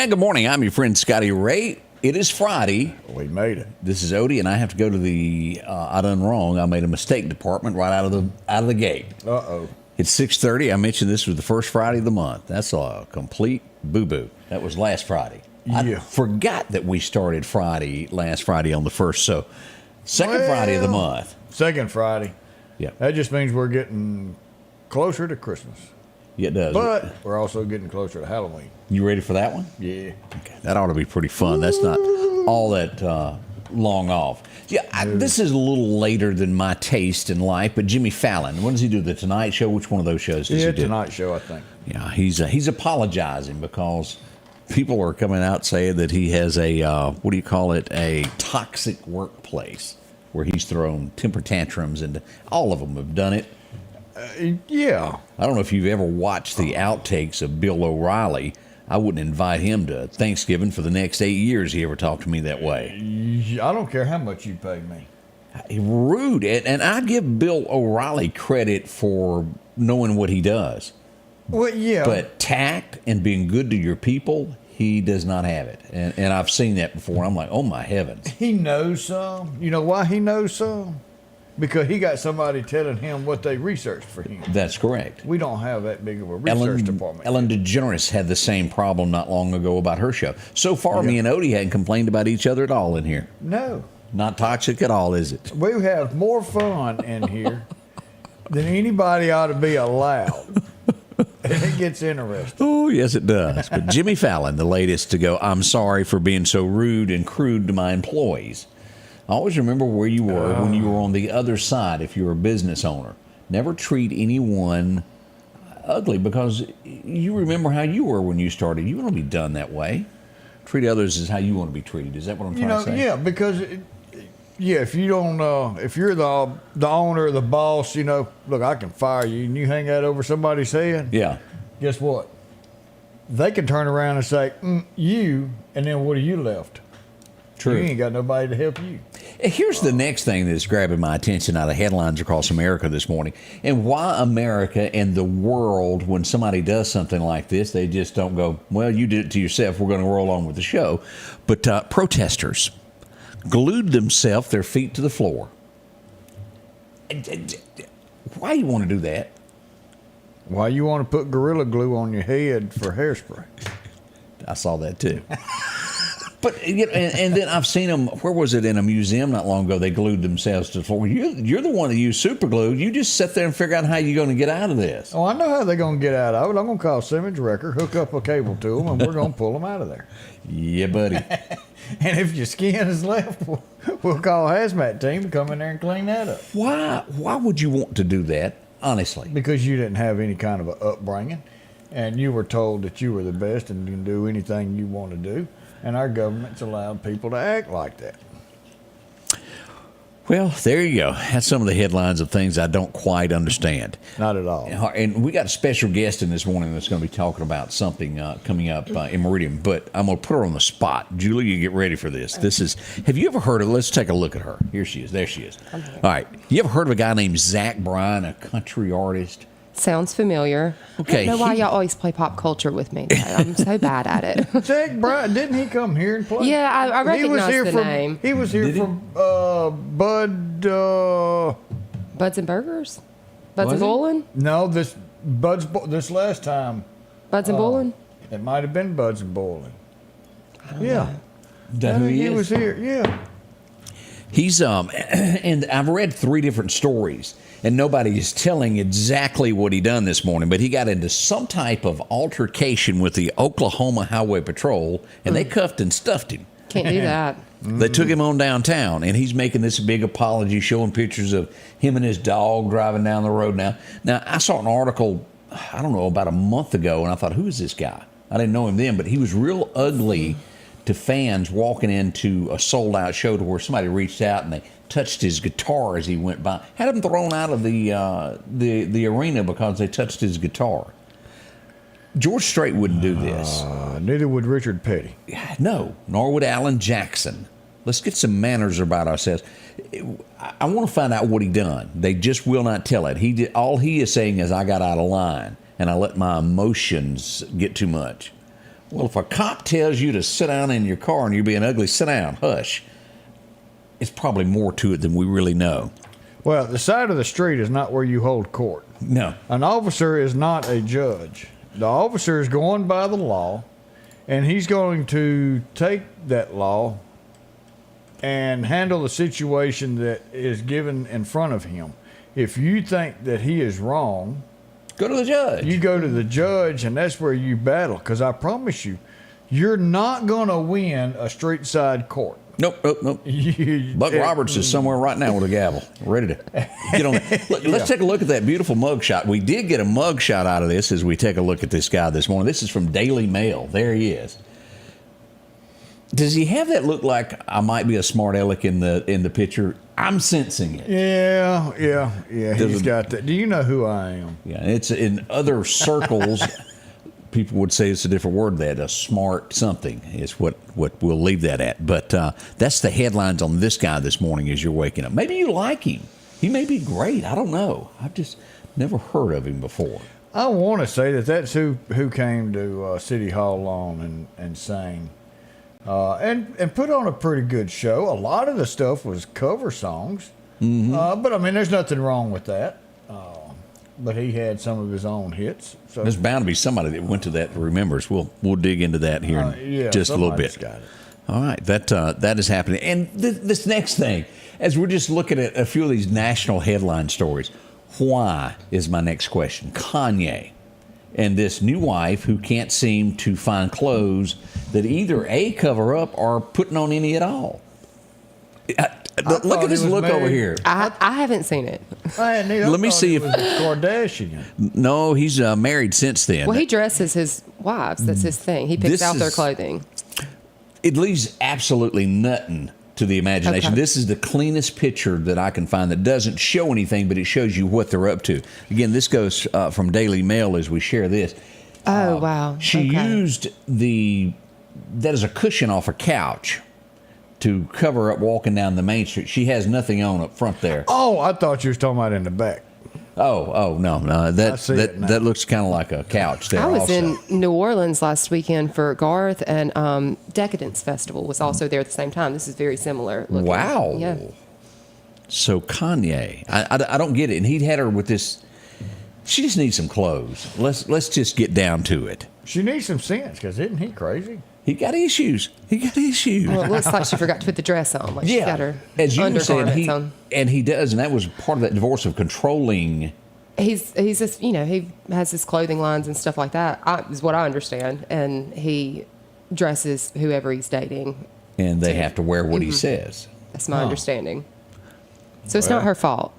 Good morning. I'm your friend Scotty Ray. It is Friday. We made it. This is Odie, and I have to go to the I done wrong. I made a mistake department right out of the gate. Uh-oh. It's 6:30. I mentioned this was the first Friday of the month. That's a complete boo-boo. That was last Friday. Yeah. I forgot that we started last Friday on the 1st. So second Friday of the month. Second Friday. Yeah. That just means we're getting closer to Christmas. Yeah, it does. But we're also getting closer to Halloween. You ready for that one? Yeah. Okay. That ought to be pretty fun. That's not all that long off. Yeah, this is a little later than my taste in life, but Jimmy Fallon, when does he do? The Tonight Show? Which one of those shows does he do? Tonight Show, I think. Yeah, he's apologizing because people are coming out saying that he has a, a toxic workplace where he's thrown temper tantrums, and all of them have done it. Yeah. I don't know if you've ever watched the outtakes of Bill O'Reilly. I wouldn't invite him to Thanksgiving for the next 8 years he ever talked to me that way. I don't care how much you pay me. Rude. And I give Bill O'Reilly credit for knowing what he does. Well, yeah. But tact and being good to your people, he does not have it. And I've seen that before. I'm like, oh, my heavens. He knows some. You know why he knows some? Because he got somebody telling him what they researched for him. That's correct. We don't have that big of a research department. Ellen DeGeneres had the same problem not long ago about her show. So far, me and Odie hadn't complained about each other at all in here. No. Not toxic at all, is it? We have more fun in here than anybody ought to be allowed. And it gets interesting. Oh, yes, it does. But Jimmy Fallon, the latest to go, I'm sorry for being so rude and crude to my employees. I always remember where you were when you were on the other side if you were a business owner. Never treat anyone ugly, because you remember how you were when you started. You want to be done that way. Treat others as how you want to be treated. Is that what I'm trying to say? Yeah, because if you don't, if you're the owner or the boss, look, I can fire you, and you hang that over somebody's head. Yeah. Guess what? They can turn around and say, you, and then what are you left? True. You ain't got nobody to help you. Here's the next thing that's grabbing my attention out of headlines across America this morning, and why America and the world, when somebody does something like this, they just don't go, well, you did it to yourself, we're going to roll on with the show. But protesters glued themselves, their feet to the floor. Why do you want to do that? Why you want to put Gorilla Glue on your head for hairspray? I saw that too. But and then I've seen them. Where was it, in a museum not long ago? They glued themselves to the floor. You're the one that used super glue. You just sit there and figure out how you're going to get out of this. Oh, I know how they're going to get out of it. I'm going to call Simmons Wrecker, hook up a cable to them, and we're going to pull them out of there. Yeah, buddy. And if your skin is left, we'll call a hazmat team to come in there and clean that up. Why would you want to do that, honestly? Because you didn't have any kind of an upbringing, and you were told that you were the best and you can do anything you want to do. And our government's allowed people to act like that. Well, there you go. That's some of the headlines of things I don't quite understand. Not at all. And we got a special guest in this morning that's going to be talking about something coming up in Meridian, but I'm going to put her on the spot. Julie, you get ready for this. Have you ever heard of, let's take a look at her. Here she is. There she is. All right. You ever heard of a guy named Zack Bryan, a country artist? Sounds familiar. Okay. I don't know why y'all always play pop culture with me. I'm so bad at it. Zack Bryan, didn't he come here and play? Yeah, I recognize the name. He was here from Bud. Buds and Burgers? Buds and Bowling? No, this last time. Buds and Bowling? It might have been Buds and Bowling. Yeah. Is that who he is? He was here, yeah. He's and I've read 3 different stories, and nobody is telling exactly what he done this morning, but he got into some type of altercation with the Oklahoma Highway Patrol, and they cuffed and stuffed him. Can't do that. They took him on downtown, and he's making this big apology, showing pictures of him and his dog driving down the road now. Now, I saw an article, I don't know, about a month ago, and I thought, who is this guy? I didn't know him then, but he was real ugly to fans walking into a sold-out show to where somebody reached out and they touched his guitar as he went by. Had him thrown out of the arena because they touched his guitar. George Strait wouldn't do this. Neither would Richard Petty. No, nor would Alan Jackson. Let's get some manners about ourselves. I want to find out what he done. They just will not tell it. All he is saying is, I got out of line and I let my emotions get too much. Well, if a cop tells you to sit down in your car and you're being ugly, sit down, hush. It's probably more to it than we really know. Well, the side of the street is not where you hold court. No. An officer is not a judge. The officer is going by the law, and he's going to take that law and handle the situation that is given in front of him. If you think that he is wrong, go to the judge. You go to the judge, and that's where you battle. Because I promise you, you're not going to win a street side court. Nope. Buck Roberts is somewhere right now with a gavel, ready to get on it. Let's take a look at that beautiful mug shot. We did get a mug shot out of this as we take a look at this guy this morning. This is from Daily Mail. There he is. Does he have that look like I might be a smart aleck in the picture? I'm sensing it. Yeah. He's got that. Do you know who I am? Yeah, it's in other circles. People would say it's a different word. That a smart something is what we'll leave that at. But that's the headlines on this guy this morning as you're waking up. Maybe you like him. He may be great. I don't know. I've just never heard of him before. I want to say that's who came to City Hall on and sang. And put on a pretty good show. A lot of the stuff was cover songs. Mm-hmm. But, I mean, there's nothing wrong with that. But he had some of his own hits. So there's bound to be somebody that went to that that remembers. We'll dig into that here in just a little bit. Got it. All right, that is happening. And this next thing, as we're just looking at a few of these national headline stories, why is my next question. Kanye and this new wife who can't seem to find clothes that either A, cover up or putting on any at all. Look at this look over here. I haven't seen it. Let me see if Kardashian. No, he's married since then. Well, he dresses his wives. That's his thing. He picks out their clothing. It leaves absolutely nothing to the imagination. Okay. This is the cleanest picture that I can find that doesn't show anything, but it shows you what they're up to. Again, this goes from Daily Mail as we share this. Oh, wow. She used that as a cushion off a couch to cover up walking down the main street. She has nothing on up front there. Oh, I thought you was talking about in the back. Oh no. That looks kind of like a couch there. I was also in New Orleans last weekend for Garth, and Decadence Festival was also there at the same time. This is very similar looking. Wow. Yeah. So Kanye, I don't get it. And he had her with this. She just needs some clothes. Let's just get down to it. She needs some sense, because isn't he crazy? He got issues. Well, it looks like she forgot to put the dress on. Like she got her as you were saying, he does, and that was part of that divorce of controlling. He's just, he has his clothing lines and stuff like that, is what I understand, and he dresses whoever he's dating, and they have to wear what he says. That's my understanding. So it's not her fault.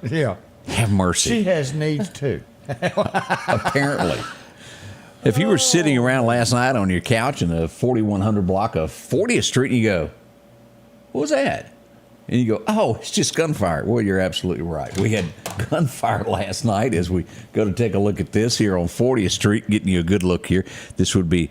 Yeah, have mercy. She has needs too. Apparently. If you were sitting around last night on your couch in the 4100 block of 40th Street and you go, what was that? And you go, oh, it's just gunfire. Well, you're absolutely right. We had gunfire last night as we go to take a look at this here on 40th Street, getting you a good look here. This would be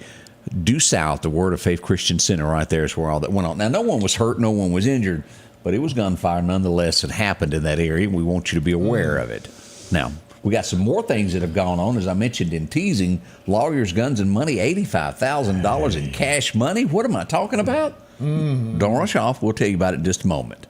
due south, the Word of Faith Christian Center right there is where all that went on. Now, no one was hurt, no one was injured, but it was gunfire nonetheless that happened in that area. We want you to be aware of it. Now, we got some more things that have gone on, as I mentioned in teasing. Lawyers, guns, and money, $85,000 in cash money. What am I talking about? Don't rush off. We'll tell you about it in just a moment.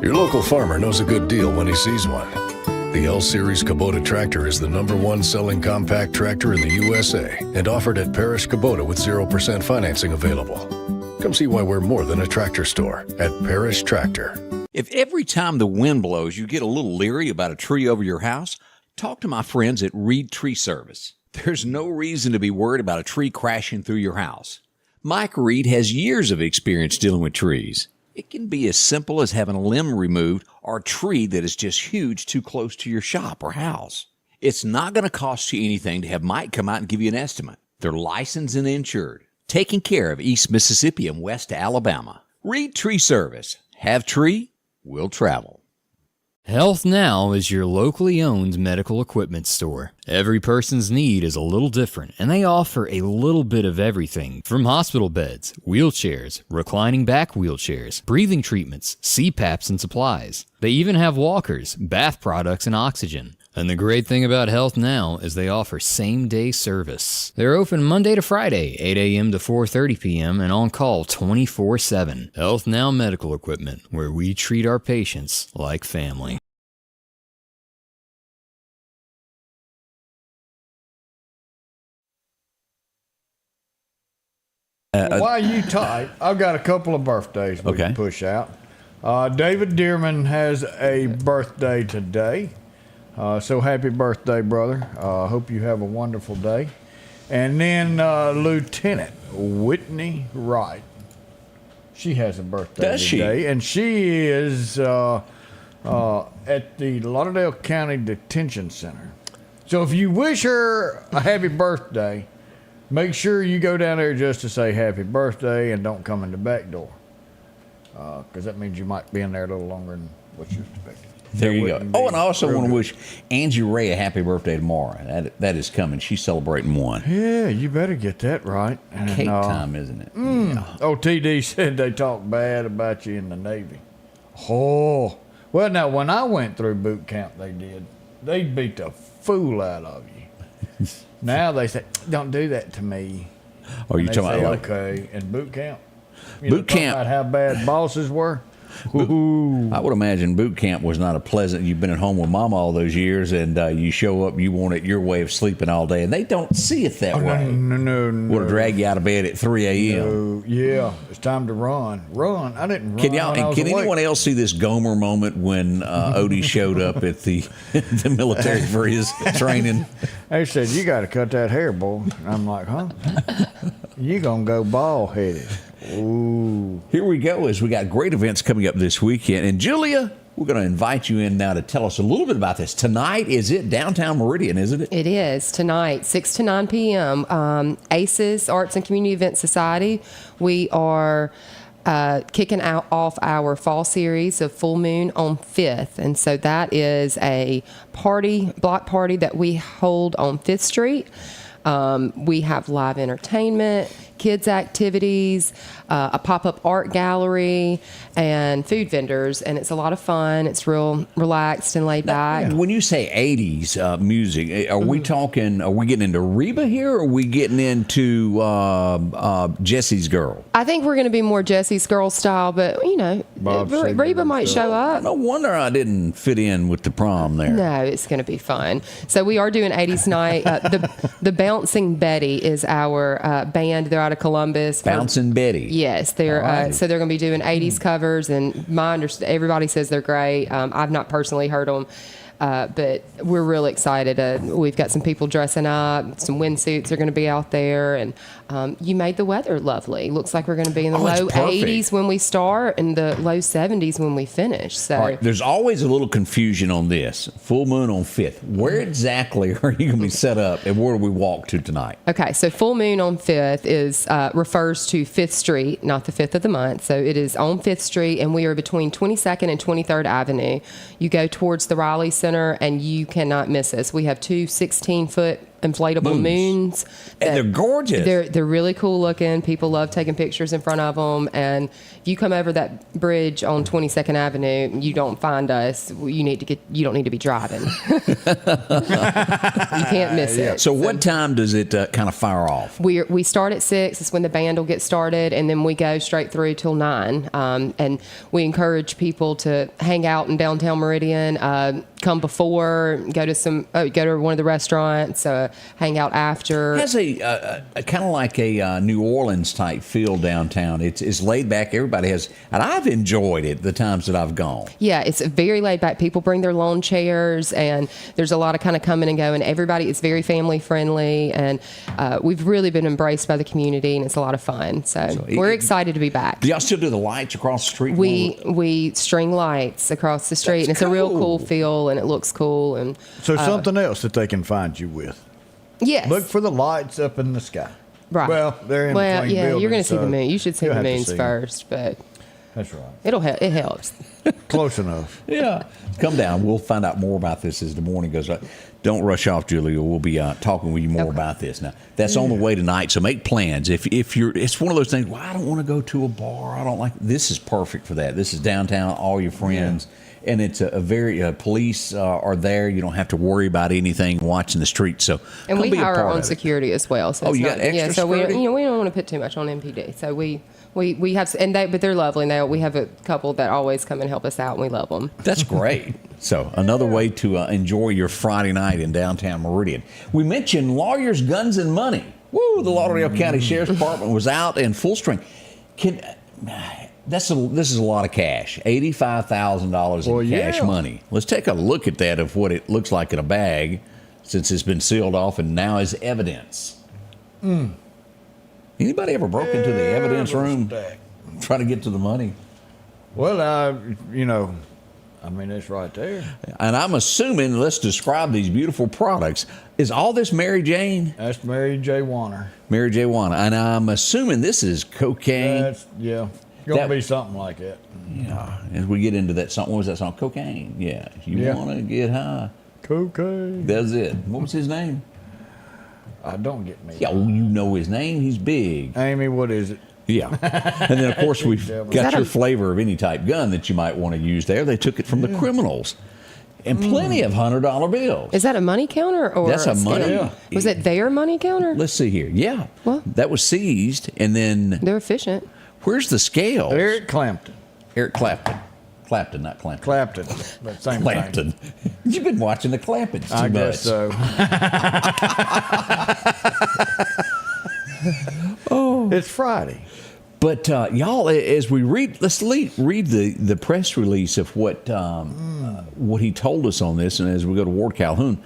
Your local farmer knows a good deal when he sees one. The L-Series Kubota tractor is the #1 selling compact tractor in the USA and offered at Parish Kubota with 0% financing available. Come see why we're more than a tractor store at Parish Tractor. If every time the wind blows you get a little leery about a tree over your house, talk to my friends at Reed Tree Service. There's no reason to be worried about a tree crashing through your house. Mike Reed has years of experience dealing with trees. It can be as simple as having a limb removed or a tree that is just huge too close to your shop or house. It's not going to cost you anything to have Mike come out and give you an estimate. They're licensed and insured, taking care of East Mississippi and West Alabama. Reed Tree Service. Have tree, will travel. Health Now is your locally owned medical equipment store. Every person's need is a little different, and they offer a little bit of everything from hospital beds, wheelchairs, reclining back wheelchairs, breathing treatments, CPAPs and supplies. They even have walkers, bath products, and oxygen. And the great thing about Health Now is they offer same-day service. They're open Monday to Friday, 8 a.m. to 4:30 p.m. and on call 24/7. Health Now Medical Equipment, where we treat our patients like family. While you type, I've got a couple of birthdays we can push out. David Dearman has a birthday today. So happy birthday, brother. Hope you have a wonderful day. And then Lieutenant Whitney Wright. She has a birthday today. And she is at the Lauderdale County Detention Center. So if you wish her a happy birthday, make sure you go down there just to say happy birthday and don't come in the back door. Because that means you might be in there a little longer than what you're expecting. There you go. Oh, and I also want to wish Angie Ray a happy birthday tomorrow. That is coming. She's celebrating one. Yeah, you better get that right. And, cake time, isn't it? Yeah. Oh, TD said they talk bad about you in the Navy. Oh. Well, now, when I went through boot camp, they beat the fool out of you. Now they say, don't do that to me. Are you talking about okay, in boot camp? Boot camp. About how bad bosses were? I would imagine boot camp was not a pleasant. You've been at home with mama all those years, and you show up, you want it your way of sleeping all day, and they don't see it that way. No. Would have dragged you out of bed at 3 a.m. No, yeah, it's time to run. Run. I didn't run. Can anyone else see this Gomer moment when Odie showed up at the military for his training? They said, you got to cut that hair, boy. And I'm like, huh? You going to go bald headed. Ooh. Here we go, as we got great events coming up this weekend. And Julia, we're going to invite you in now to tell us a little bit about this. Tonight, is it downtown Meridian, isn't it? It is tonight, 6 to 9 p.m. ACES, Arts and Community Event Society. We are kicking off our fall series of Full Moon on 5th. And so that is a block party that we hold on 5th Street. We have live entertainment, kids activities, a pop-up art gallery, and food vendors, and it's a lot of fun. It's real relaxed and laid back. When you say 80s music, are we talking, are we getting into Reba here, or are we getting into Jesse's Girl? I think we're going to be more Jesse's Girl style, but, Reba might show up. No wonder I didn't fit in with the prom there. No, it's going to be fun. So we are doing 80s night. The Bouncing Betty is our band. They're out of Columbus. Bouncing Betty. Yes, they're Right. so they're going to be doing 80s covers, and everybody says they're great. I've not personally heard them, but we're really excited. We've got some people dressing up. Some windsuits are going to be out there, and you made the weather lovely. Looks like we're going to be in the low 80s when we start and the low 70s when we finish. So all right, there's always a little confusion on this. Full moon on 5th. Where exactly are you going to be set up, and where do we walk to tonight? Okay, so Full Moon on 5th is refers to 5th Street, not the 5th of the month. So it is on 5th Street, and we are between 22nd and 23rd Avenue. You go towards the Raleigh Center, and you cannot miss us. We have two 16-foot inflatable moons. And they're gorgeous. They're really cool looking. People love taking pictures in front of them. And if you come over that bridge on 22nd Avenue, you don't find us. You don't need to be driving. You can't miss it. So what time does it kind of fire off? We start at 6. It's when the band will get started, and then we go straight through till 9. And we encourage people to hang out in downtown Meridian. Come before, go to one of the restaurants. hang out after. It has a kind of like a New Orleans type feel downtown. It's laid back. Everybody has, and I've enjoyed it the times that I've gone. Yeah, it's very laid back. People bring their lawn chairs, and there's a lot of kind of coming and going. Everybody is very family friendly, and we've really been embraced by the community, and it's a lot of fun. So we're excited to be back. Do y'all still do the lights across the street? We string lights across the street, and it's a real cool feel, and it looks cool. And So something else that they can find you with. yes, Look for the lights up in the sky. right. Well, they're in well, between yeah, buildings, you're going to see so the moon. You should see you'll the have to moons see 'em. first, but That's right. it helps. Close enough. Yeah. Come down. We'll find out more about this as the morning goes on. Don't rush off, Julia. We'll be talking with you more about this. Now, that's on the way tonight, so make plans. If you're, it's one of those things, well, I don't want to go to a bar. I don't like, this is perfect for that. This is downtown, all your friends. Yeah. And it's a very, police are there. You don't have to worry about anything watching the street. So, and we hire our own security as well. So you got extra security? So we don't want to put too much on MPD. So we have, but they're lovely. And we have a couple that always come and help us out, and we love them. That's great. So another way to enjoy your Friday night in downtown Meridian. We mentioned lawyers, guns, and money. Woo! The Lauderdale County Sheriff's Department was out in full strength. This is a lot of cash. $85,000 in cash money. Let's take a look at that of what it looks like in a bag, since it's been sealed off and now is evidence. Anybody ever broke into the evidence room trying to get to the money? Well, I mean, it's right there. And I'm assuming, let's describe these beautiful products. Is all this Mary Jane? That's Mary J. Warner. Mary J. Warner. And I'm assuming this is cocaine. Gonna be something like that. Yeah. As we get into that song, what was that song? Cocaine. Yeah. You want to get high. Cocaine. That's it. What was his name? Don't get me. Yeah, well, you know his name. He's big. Amy, what is it? Yeah. And then, of course, we've got your flavor of any type gun that you might want to use there. They took it from the criminals. And plenty of $100 bills. Is that a money counter? Or that's a money. Yeah. Was it their money counter? Let's see here. Yeah. Well, that was seized. And then they're efficient. Where's the scales? Eric Clapton. Eric Clapton. Clapton, not Clampton. Clapton. But same Clapton. thing. You've been watching the Clamptons too much. I guess so. It's Friday. But y'all, as we read, let's read the press release of what he told us on this. And as we go to Ward Calhoun,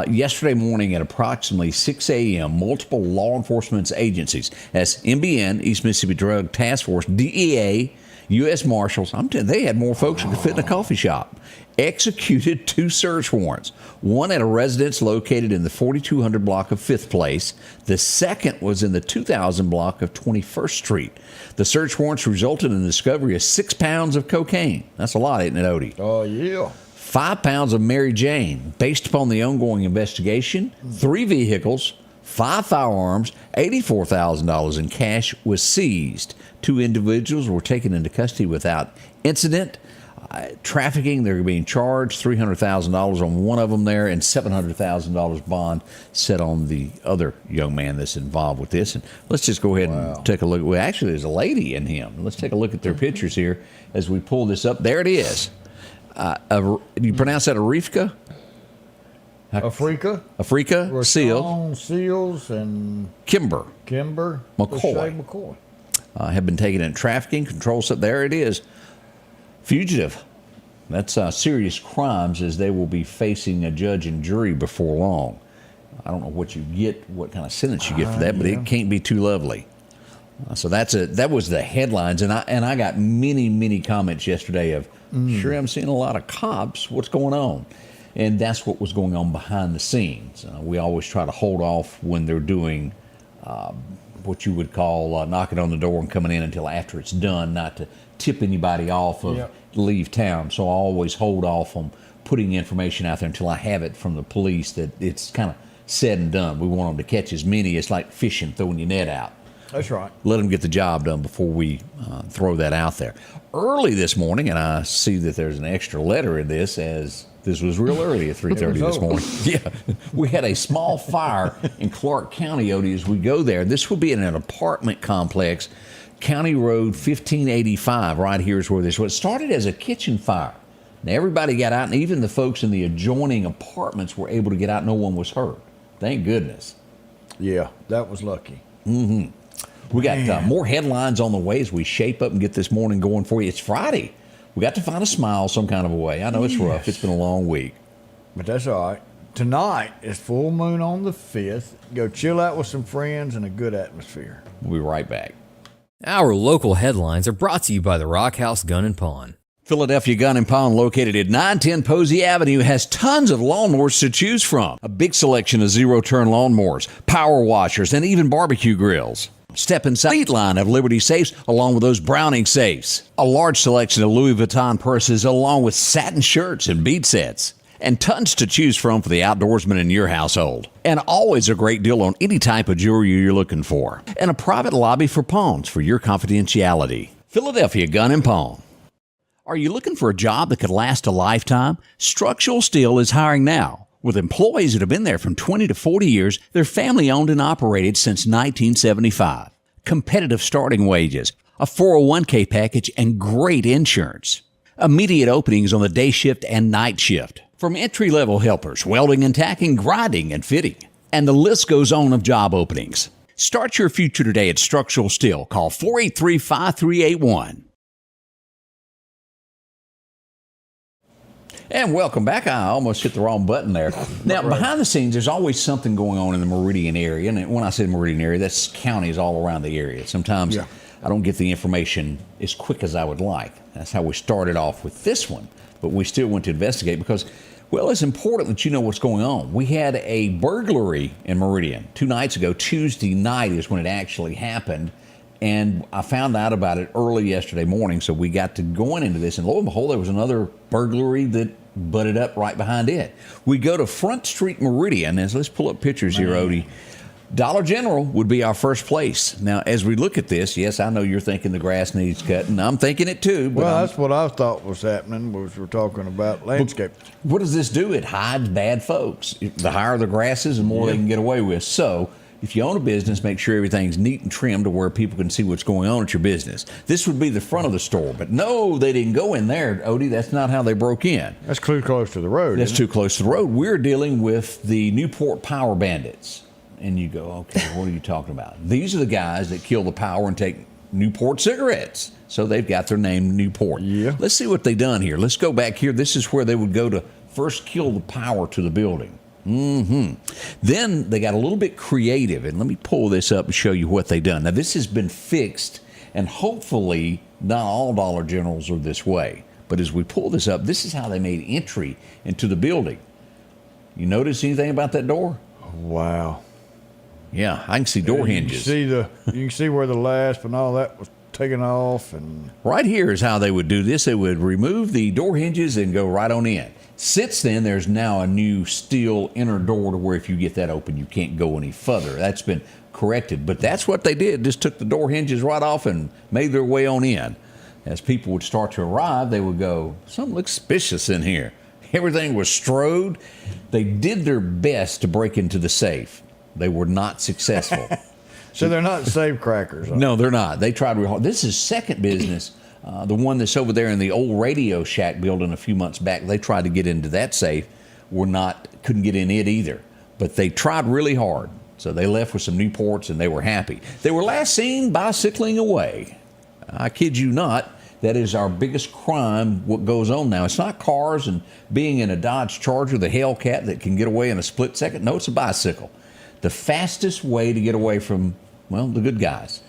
yesterday morning at approximately 6 a.m., multiple law enforcement agencies, as MBN, East Mississippi Drug Task Force, DEA, U.S. Marshals, they had more folks than could fit in a coffee shop, executed 2 search warrants. One at a residence located in the 4200 block of 5th Place. The second was in the 2000 block of 21st Street. The search warrants resulted in the discovery of 6 pounds of cocaine. That's a lot, isn't it, Odie? Oh, yeah. 5 pounds of Mary Jane. Based upon the ongoing investigation, 3 vehicles, 5 firearms, $84,000 in cash was seized. 2 individuals were taken into custody without incident. Trafficking, they're being charged $300,000 on one of them there, and $700,000 bond set on the other young man that's involved with this. And let's just go ahead and take a look. Well, actually, there's a lady in him. Let's take a look at their pictures here as we pull this up. There it is. You pronounce that Arifka? Afrika, Seals and Kimber McCoy. Have been taken in trafficking, control stuff. There it is. Fugitive. That's serious crimes, as they will be facing a judge and jury before long. I don't know what you get, what kind of sentence you get for that, but it can't be too lovely. So that was the headlines, and I got many comments yesterday of, sure, I'm seeing a lot of cops. What's going on? And that's what was going on behind the scenes. We always try to hold off when they're doing what you would call knocking on the door and coming in until after it's done, not to tip anybody off of leave town. So I always hold off on putting information out there until I have it from the police that it's kind of said and done. We want them to catch as many. It's like fishing, throwing your net out. That's right. Let them get the job done before we throw that out there. Early this morning, and I see that there's an extra letter in this, as this was real early at 3:30 this morning. Yeah, we had a small fire in Clarke County, Odie, as we go there. This will be in an apartment complex, County Road 1585, right here is where this was. It started as a kitchen fire. Now, everybody got out, and even the folks in the adjoining apartments were able to get out. No one was hurt. Thank goodness. Yeah, that was lucky. We got more headlines on the way as we shape up and get this morning going for you. It's Friday. We got to find a smile some kind of a way. I know it's rough. It's been a long week. But that's all right. Tonight is full moon on the 5th. Go chill out with some friends and a good atmosphere. We'll be right back. Our local headlines are brought to you by the Rock House Gun and Pawn. Philadelphia Gun and Pawn, located at 910 Posey Avenue, has tons of lawnmowers to choose from. A big selection of zero-turn lawnmowers, power washers, and even barbecue grills. Step inside the line of Liberty safes along with those Browning safes. A large selection of Louis Vuitton purses along with satin shirts and bead sets. And tons to choose from for the outdoorsman in your household. And always a great deal on any type of jewelry you're looking for. And a private lobby for pawns for your confidentiality. Philadelphia Gun and Pawn. Are you looking for a job that could last a lifetime? Structural Steel is hiring now. With employees that have been there from 20 to 40 years, they're family owned and operated since 1975. Competitive starting wages, a 401k package, and great insurance. Immediate openings on the day shift and night shift. From entry-level helpers, welding and tacking, grinding and fitting. And the list goes on of job openings. Start your future today at Structural Steel. Call 483-5381. And welcome back. I almost hit the wrong button there. Now, behind the scenes, there's always something going on in the Meridian area. And when I say Meridian area, that's counties all around the area. Sometimes I don't get the information as quick as I would like. That's how we started off with this one. But we still went to investigate because, well, it's important that you know what's going on. We had a burglary in Meridian 2 nights ago. Tuesday night is when it actually happened. And I found out about it early yesterday morning, so we got to going into this, and lo and behold, there was another burglary that butted up right behind it. We go to Front Street Meridian, and let's pull up pictures here, Odie. Dollar General would be our first place. Now, as we look at this, yes, I know you're thinking the grass needs cutting. I'm thinking it too. But well, that's what I thought was happening, was we're talking about landscape. What does this do? It hides bad folks. The higher the grass is, the more they can get away with. So, if you own a business, make sure everything's neat and trimmed to where people can see what's going on at your business. This would be the front of the store. But no, they didn't go in there, Odie. That's not how they broke in. That's too close to the road. That's too close to the road. We're dealing with the Newport Power Bandits. And you go, okay, what are you talking about? These are the guys that kill the power and take Newport cigarettes. So they've got their name Newport. Yeah. Let's see what they've done here. Let's go back here. This is where they would go to first kill the power to the building. Then they got a little bit creative, and let me pull this up and show you what they've done. Now, this has been fixed, and hopefully not all Dollar Generals are this way. But as we pull this up, this is how they made entry into the building. You notice anything about that door? Wow. Yeah, I can see door hinges. You can see where the lasp and all that was taken off. And right here is how they would do this. They would remove the door hinges and go right on in. Since then, there's now a new steel inner door to where if you get that open, you can't go any further. That's been corrected. But that's what they did. Just took the door hinges right off and made their way on in. As people would start to arrive, they would go, something looks suspicious in here. Everything was strode. They did their best to break into the safe. They were not successful. So they're not safe crackers. No, they're not. They tried real hard. This is second business. The one that's over there in the old Radio Shack building a few months back, they tried to get into that safe. Couldn't get in it either. But they tried really hard. So they left with some Newports and they were happy. They were last seen bicycling away. I kid you not. That is our biggest crime, what goes on now. It's not cars and being in a Dodge Charger, the Hellcat that can get away in a split second. No, it's a bicycle. The fastest way to get away from, well, the good guys.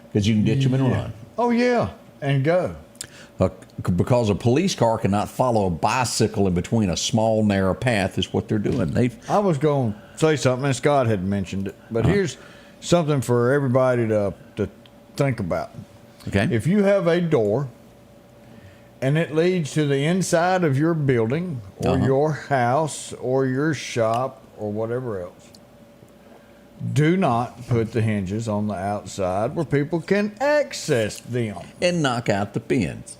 Because you can ditch them and run. Oh, yeah. And go. Because a police car cannot follow a bicycle in between a small, narrow path is what they're doing. I was going to say something, and Scott had mentioned it, but here's something for everybody to think about. Okay. If you have a door and it leads to the inside of your building or your house or your shop or whatever else, do not put the hinges on the outside where people can access them. And knock out the pins.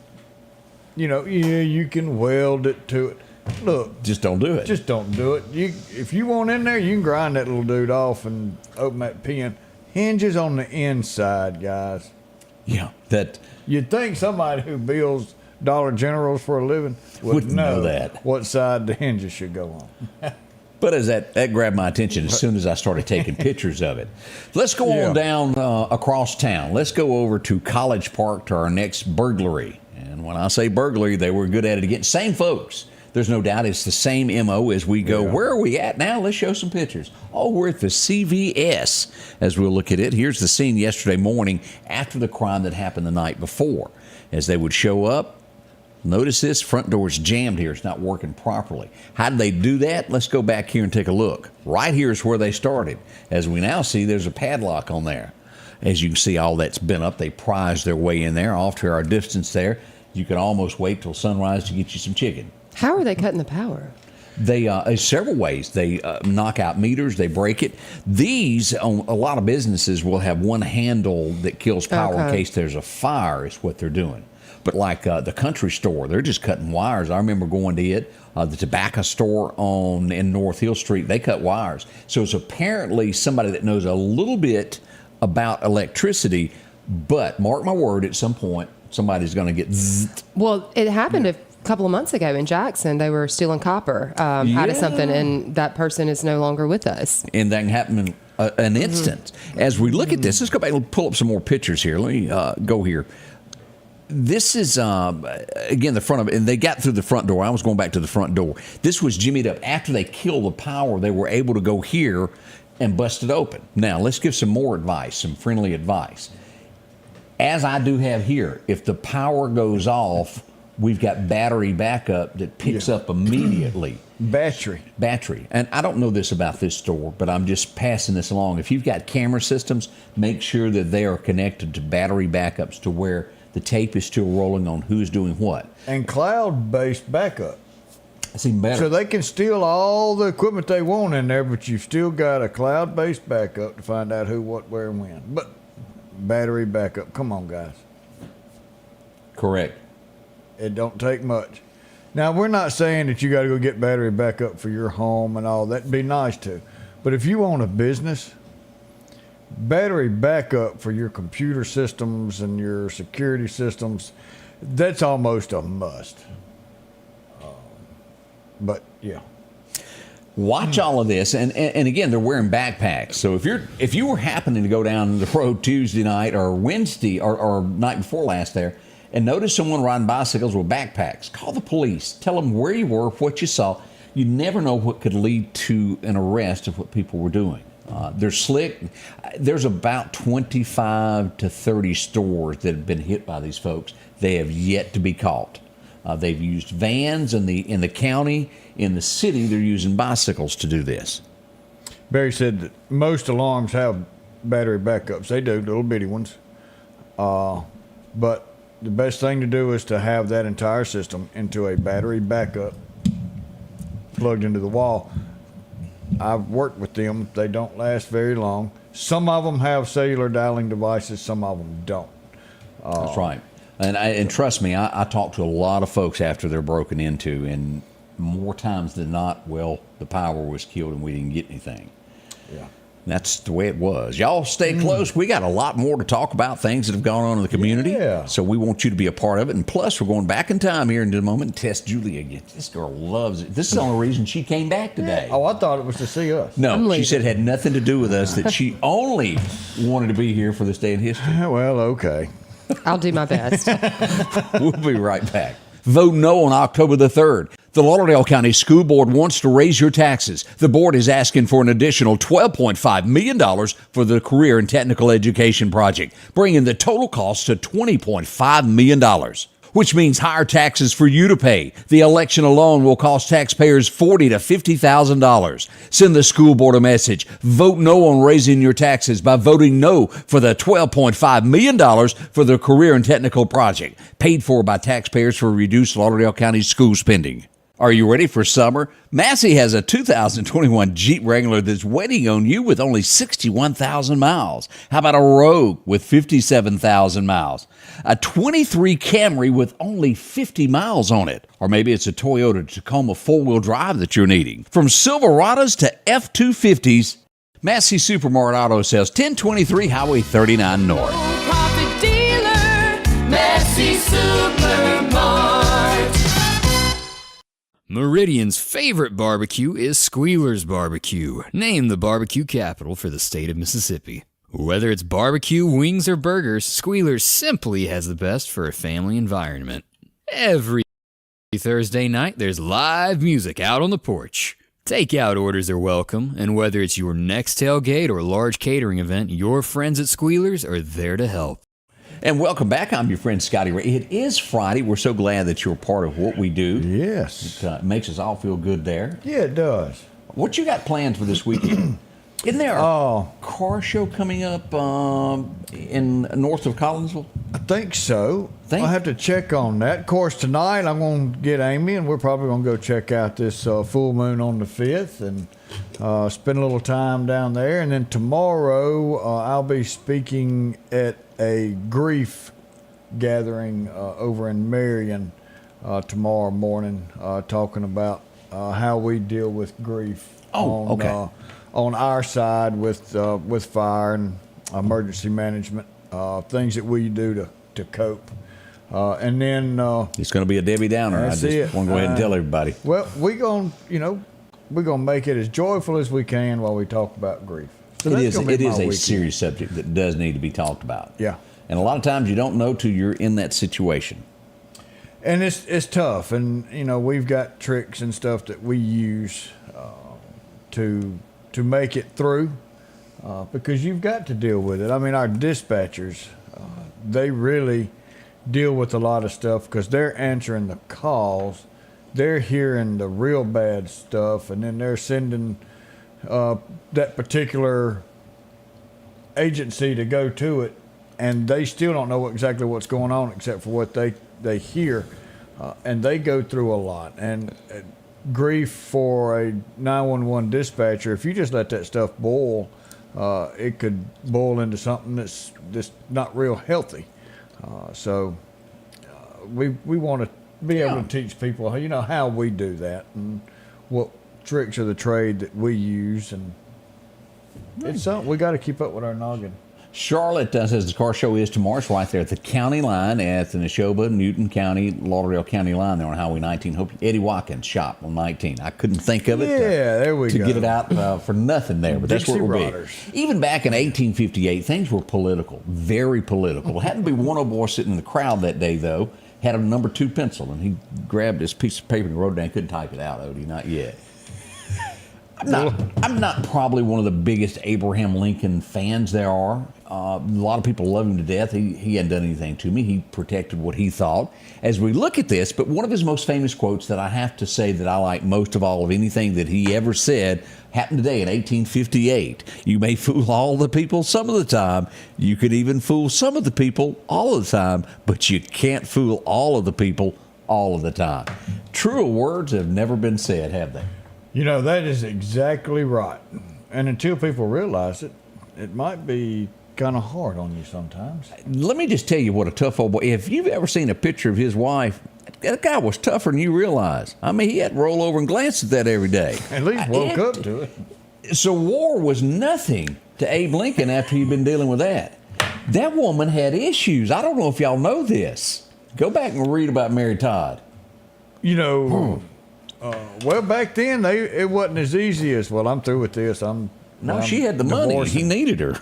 You know, you can weld it to it. Look. Just don't do it. Just don't do it. If you want in there, you can grind that little dude off and open that pin. Hinges on the inside, guys. Yeah. You'd think somebody who builds Dollar Generals for a living would know that. What side the hinges should go on. But as that grabbed my attention as soon as I started taking pictures of it. Let's go on down across town. Let's go over to College Park to our next burglary. And when I say burglary, they were good at it again. Same folks. There's no doubt it's the same MO as we go. Where are we at now? Let's show some pictures. Oh, we're at the CVS as we'll look at it. Here's the scene yesterday morning after the crime that happened the night before. As they would show up, notice this, front door's jammed here. It's not working properly. How did they do that? Let's go back here and take a look. Right here is where they started. As we now see, there's a padlock on there. As you can see, all that's been up. They prized their way in there. Off to our distance there, you can almost wait till sunrise to get you some chicken. How are they cutting the power? They several ways. They knock out meters. They break it. These, on a lot of businesses, will have one handle that kills power in case there's a fire, is what they're doing. But like the country store, they're just cutting wires. I remember going to it. The tobacco store in North Hill Street, they cut wires. So it's apparently somebody that knows a little bit about electricity. But mark my word, at some point, somebody's going to get zzzt. Well, it happened a couple of months ago in Jackson. They were stealing copper out of something, and that person is no longer with us. And that can happen in an instant. As we look at this, let's go back and pull up some more pictures here. Let me go here. This is, again, the front of it, and they got through the front door. I was going back to the front door. This was jimmied up. After they killed the power, they were able to go here and bust it open. Now, let's give some more advice, some friendly advice. As I do have here, if the power goes off, we've got battery backup that picks up immediately. Battery. And I don't know this about this store, but I'm just passing this along. If you've got camera systems, make sure that they are connected to battery backups to where the tape is still rolling on who's doing what. And cloud-based backup. That's even better. So they can steal all the equipment they want in there, but you've still got a cloud-based backup to find out who, what, where, and when. But battery backup, come on, guys. Correct. It don't take much. Now, we're not saying that you got to go get battery backup for your home and all. That'd be nice to. But if you own a business, battery backup for your computer systems and your security systems, that's almost a must. But, yeah. Watch all of this, and again, they're wearing backpacks. So if you were happening to go down the road Tuesday night or Wednesday or night before last there, and notice someone riding bicycles with backpacks, call the police. Tell them where you were, what you saw. You never know what could lead to an arrest of what people were doing. They're slick. There's about 25 to 30 stores that have been hit by these folks. They have yet to be caught. They've used vans in the county. In the city, they're using bicycles to do this. Barry said that most alarms have battery backups. They do, little bitty ones. But the best thing to do is to have that entire system into a battery backup plugged into the wall. I've worked with them. They don't last very long. Some of them have cellular dialing devices. Some of them don't. That's right. And trust me, I talk to a lot of folks after they're broken into, and more times than not, well, the power was killed and we didn't get anything. Yeah. That's the way it was. Y'all stay close. We got a lot more to talk about, things that have gone on in the community. Yeah. So we want you to be a part of it. And plus, we're going back in time here in a moment and test Julie again. This girl loves it. This is the only reason she came back today. Oh, I thought it was to see us. No, she said it had nothing to do with us, that she only wanted to be here for this day in history. Well, okay. I'll do my best. We'll be right back. Vote no on October the 3rd. The Lauderdale County School Board wants to raise your taxes. The board is asking for an additional $12.5 million for the Career and Technical Education Project, bringing the total cost to $20.5 million, which means higher taxes for you to pay. The election alone will cost taxpayers $40,000 to $50,000. Send the school board a message. Vote no on raising your taxes by voting no for the $12.5 million for the Career and Technical Project, paid for by taxpayers for reduced Lauderdale County school spending. Are you ready for summer? Massey has a 2021 Jeep Wrangler that's waiting on you with only 61,000 miles. How about a Rogue with 57,000 miles? A 23 Camry with only 50 miles on it. Or maybe it's a Toyota Tacoma four-wheel drive that you're needing. From Silverados to F-250s, Massey Supermart Auto Sales, 1023 Highway 39 North. Profit dealer, Massey Supermart. Meridian's favorite barbecue is Squealer's Barbecue, named the barbecue capital for the state of Mississippi. Whether it's barbecue, wings, or burgers, Squealer's simply has the best for a family environment. Every Thursday night, there's live music out on the porch. Takeout orders are welcome, and whether it's your next tailgate or large catering event, your friends at Squealer's are there to help. And welcome back. I'm your friend Scotty Ray. It is Friday. We're so glad that you're a part of what we do. Yes. It makes us all feel good there. Yeah, it does. What you got planned for this weekend? Isn't there a car show coming up in north of Collinsville? I think so. I'll have to check on that. Of course, tonight I'm going to get Amy, and we're probably going to go check out this full moon on the 5th and spend a little time down there. And then tomorrow I'll be speaking at a grief gathering over in Meridian tomorrow morning, talking about how we deal with grief on our side with fire and emergency management, things that we do to cope. And then it's going to be a Debbie Downer. I just want to go ahead and tell everybody. Well, we're gonna make it as joyful as we can while we talk about grief. So it is a serious subject that does need to be talked about. Yeah. And a lot of times you don't know till you're in that situation. And it's tough, and we've got tricks and stuff that we use to make it through, because you've got to deal with it. I mean, our dispatchers, they really deal with a lot of stuff because they're answering the calls, they're hearing the real bad stuff, and then they're sending that particular agency to go to it, and they still don't know exactly what's going on except for what they hear, and they go through a lot. And grief for a 911 dispatcher, if you just let that stuff boil, it could boil into something that's not real healthy. So we want to be able to teach people how we do that and what tricks of the trade that we use, and it's something we got to keep up with our noggin. Charlotte says the car show is tomorrow. It's right there at the county line at the Neshoba, Newton County, Lauderdale County line there on Highway 19. Hope Eddie Watkins shop on 19. I couldn't think of it there we to go. get it out for nothing there, but that's what we'll be. Even back in 1858, things were political, very political. Happened to be one old boy sitting in the crowd that day, though, had a number 2 pencil, and he grabbed his piece of paper and wrote it down. Couldn't type it out, Odie, not yet. I'm not probably one of the biggest Abraham Lincoln fans there are. A lot of people love him to death. He hadn't done anything to me. He protected what he thought. As we look at this, but one of his most famous quotes that I have to say that I like most of all of anything that he ever said happened today in 1858. You may fool all the people some of the time. You could even fool some of the people all of the time, but you can't fool all of the people all of the time. Truer words have never been said, have they? That is exactly right. And until people realize it, it might be kind of hard on you sometimes. Let me just tell you what a tough old boy. If you've ever seen a picture of his wife, that guy was tougher than you realize. I mean, he had to roll over and glance at that every day. At least woke up to it. So war was nothing to Abe Lincoln after he'd been dealing with that. That woman had issues. I don't know if y'all know this. Go back and read about Mary Todd. Well, back then it wasn't as easy as, well, I'm through with this. She had the money. divorcing. He needed her.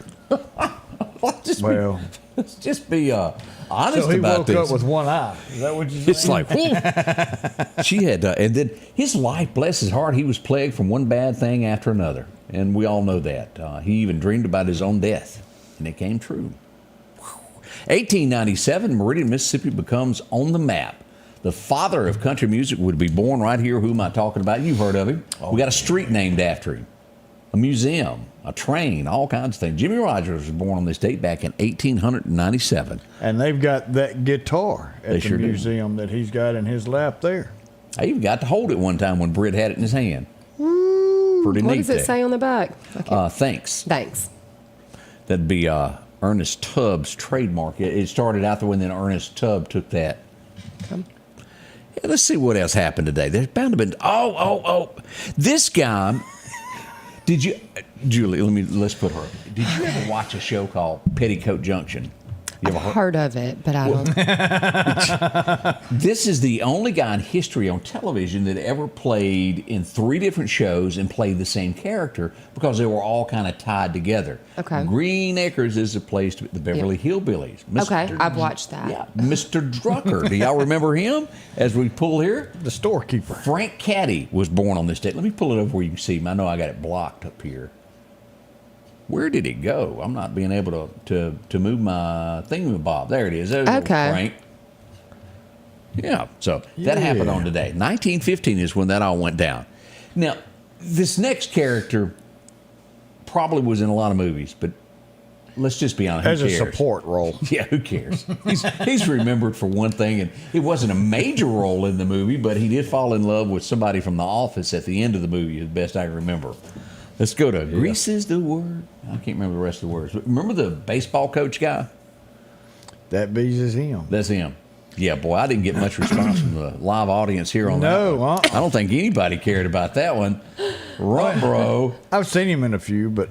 Let's just be honest about this. So he woke up with one eye. Is that what you're saying? It's like, whoa. She had, and then his life, bless his heart, he was plagued from one bad thing after another. And we all know that. He even dreamed about his own death, and it came true. 1897, Meridian, Mississippi becomes on the map. The father of country music would be born right here. Who am I talking about? You've heard of him. We got a street named after him, a museum, a train, all kinds of things. Jimmie Rodgers was born on this date back in 1897. And they've got that guitar at the sure museum that he's got in his lap there. I even got to hold it one time when Britt had it in his hand. Pretty neat. What does it say on the back? Thanks. Thanks. That'd be Ernest Tubb's trademark. It started out the way, and then Ernest Tubb took that. Yeah, let's see what else happened today. There's bound to be. This guy. Did you, Julie? Let's put her. Did you ever watch a show called Petticoat Junction? I've heard of it, but I don't. This is the only guy in history on television that ever played in 3 different shows and played the same character because they were all kind of tied together. Okay. Green Acres is a place to the Beverly Hillbillies. Okay, I've watched that. Yeah, Mr. Drucker. Do y'all remember him? As we pull here, The storekeeper. Frank Caddy was born on this date. Let me pull it over where you can see him. I know I got it blocked up here. Where did it go? I'm not being able to move my thingamabob. There it is. There's little Okay. Frank. Yeah, so that happened on today. 1915 is when that all went down. Now, this next character probably was in a lot of movies, but let's just be honest. As Who a cares? support role. Yeah, who cares? He's remembered for one thing, and it wasn't a major role in the movie, but he did fall in love with somebody from The Office at the end of the movie, the best I can remember. Let's go to Grease is the word. I can't remember the rest of the words. But remember the baseball coach guy? That bees is him. That's him. Yeah, boy, I didn't get much response from the live audience here on that No, one. I don't think anybody cared about that one. Bro. I've seen him in a few, but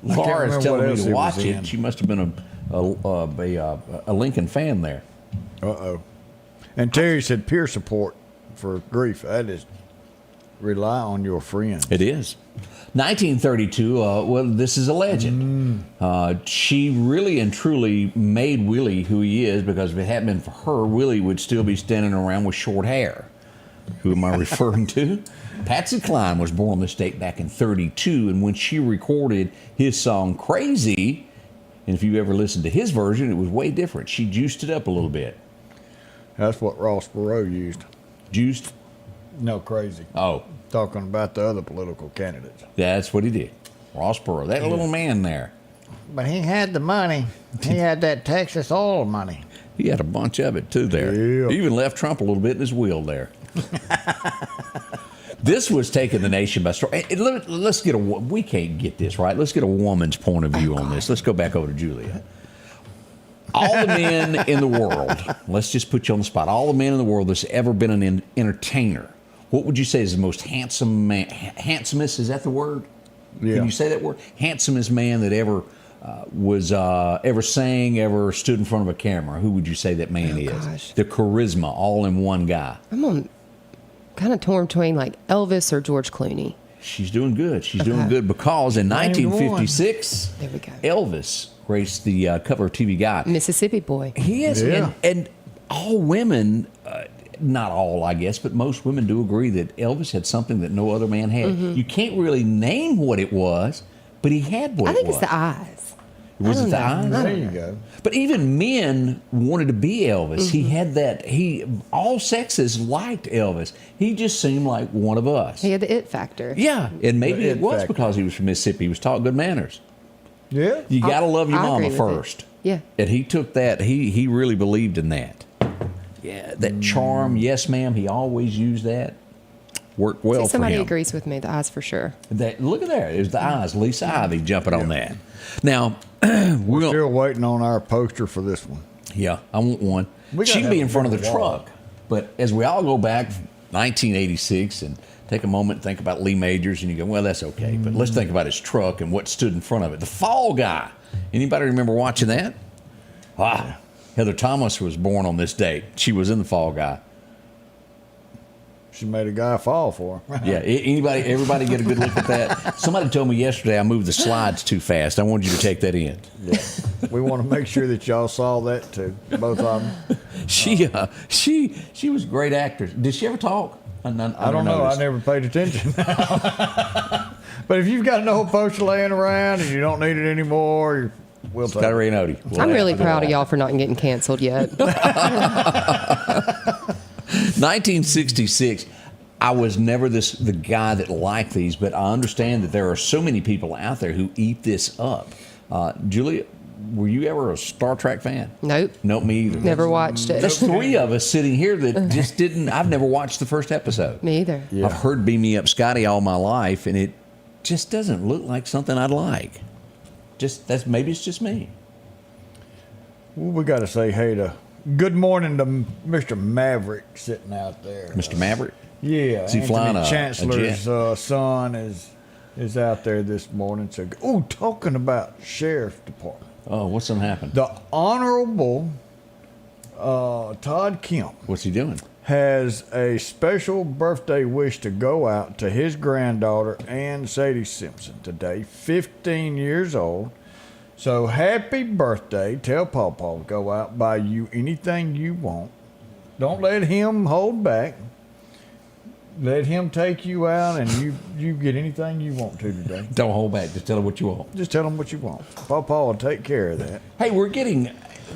Laura's remember telling what me else to he watch was it. in. She must have been a Lincoln fan there. uh-oh. And Terry said peer support for grief. That is rely on your friends. It is. 1932, well, this is a legend. She really and truly made Willie who he is, because if it hadn't been for her, Willie would still be standing around with short hair. Who am I referring to? Patsy Cline was born on this date back in 32, and when she recorded his song Crazy, and if you ever listened to his version, it was way different. She juiced it up a little bit. That's what Ross Perot used. Juiced? No, crazy. Oh, Talking about the other political candidates. that's what he did. Ross Perot, that little man there. But he had the money. He had that Texas oil money. He had a bunch of it, too, there. Yeah. He even left Trump a little bit in his wheel there. This was taking the nation by storm. Let's get we can't get this right. Let's get a woman's point of view on this. Let's go back over to Julia. All the men in the world, let's just put you on the spot. All the men in the world that's ever been an entertainer, what would you say is the most handsome man? Handsomest, is that the word? Yeah. Can you say that word? Handsomest man that ever ever sang, ever stood in front of a camera. Who would you say that man is? Gosh. The charisma, all in one guy. I'm kind of torn between like Elvis or George Clooney. She's doing good. She's doing good because in 1956, There we go. Elvis graced the cover of TV Guide. Mississippi boy. He is, Yeah. and all women, not all, I guess, but most women do agree that Elvis had something that no other man had. You can't really name what it was, but he had what I think it was. it's the eyes. Was I it don't the know. eyes? There you go. But even men wanted to be Elvis. He had that. All sexes liked Elvis. He just seemed like one of us. He had the it factor. Yeah, and maybe The it it was factor. because he was from Mississippi. He was taught good manners. Yeah. You got to love your I mama agree with it. first. Yeah. And he took that. He really believed in that. Yeah, that charm. Yes, ma'am. He always used that. Worked well See, somebody for him. agrees with me. The eyes for sure. That, look at there. There's the eyes. Lisa Ivy jumping on that. Now, we're Still waiting on our poster for this one. Yeah, I want one. We She gotta can be have in a front of the bigger wall. truck. But as we all go back 1986 and take a moment and think about Lee Majors, and you go, well, that's okay. But let's think about his truck and what stood in front of it. The Fall Guy. Anybody remember watching that? Wow. Heather Thomas was born on this date. She was in The Fall Guy. She made a guy fall for her. Yeah, everybody get a good look at that? Somebody told me yesterday I moved the slides too fast. I wanted you to take that in. Yeah. We want to make sure that y'all saw that too, both of them. She was a great actress. Did she ever talk? I don't know. I never paid attention. But if you've got an old poster laying around and you don't need it anymore, we'll take Scotty it. Ray and Odie. We'll I'm have really to do proud it of all. y'all for not getting canceled yet. 1966. I was never the guy that liked these, but I understand that there are so many people out there who eat this up. Julia, were you ever a Star Trek fan? Nope. Nope, me either. Never watched it. There's 3 of us sitting here that just didn't. I've never watched the first episode. Me either. Yeah. I've heard Beam Me Up Scotty all my life, and it just doesn't look like something I'd like. Maybe it's just me. Well, we got to say hey to good morning to Mr. Maverick sitting out there. Mr. Maverick? Yeah, Is he flying a Chancellor's jet? son is out there this morning. So, talking about sheriff's department. Oh, what's going to happen? The Honorable Todd Kemp What's he doing? has a special birthday wish to go out to his granddaughter, Ann Sadie Simpson, today, 15 years old. So happy birthday. Tell Pawpaw to go out, buy you anything you want. Don't let him hold back. Let him take you out and you get anything you want to today. Don't hold back. Just tell him what you want. Just tell him what you want. Pawpaw will take care of that. Hey,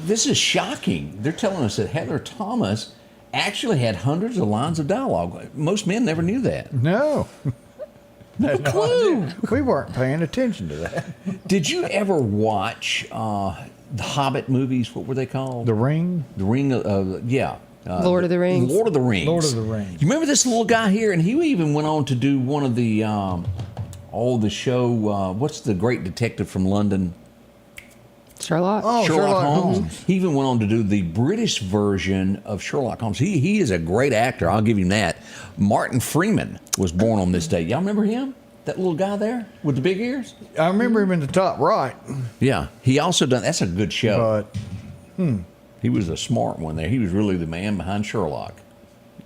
this is shocking. They're telling us that Heather Thomas actually had hundreds of lines of dialogue. Most men never knew that. No. No clue. We weren't paying attention to that. Did you ever watch the Hobbit movies? What were they called? The Ring? The Ring, yeah. Lord of the Rings. Lord of the Rings. Lord of the Rings. You remember this little guy here? And he even went on to do one of the, the show, what's the great detective from London? Sherlock. Oh, Sherlock Holmes. He even went on to do the British version of Sherlock Holmes. He is a great actor. I'll give him that. Martin Freeman was born on this date. Y'all remember him? That little guy there with the big ears? I remember him in the top right. Yeah. He also done, that's a good show. But, He was a smart one there. He was really the man behind Sherlock,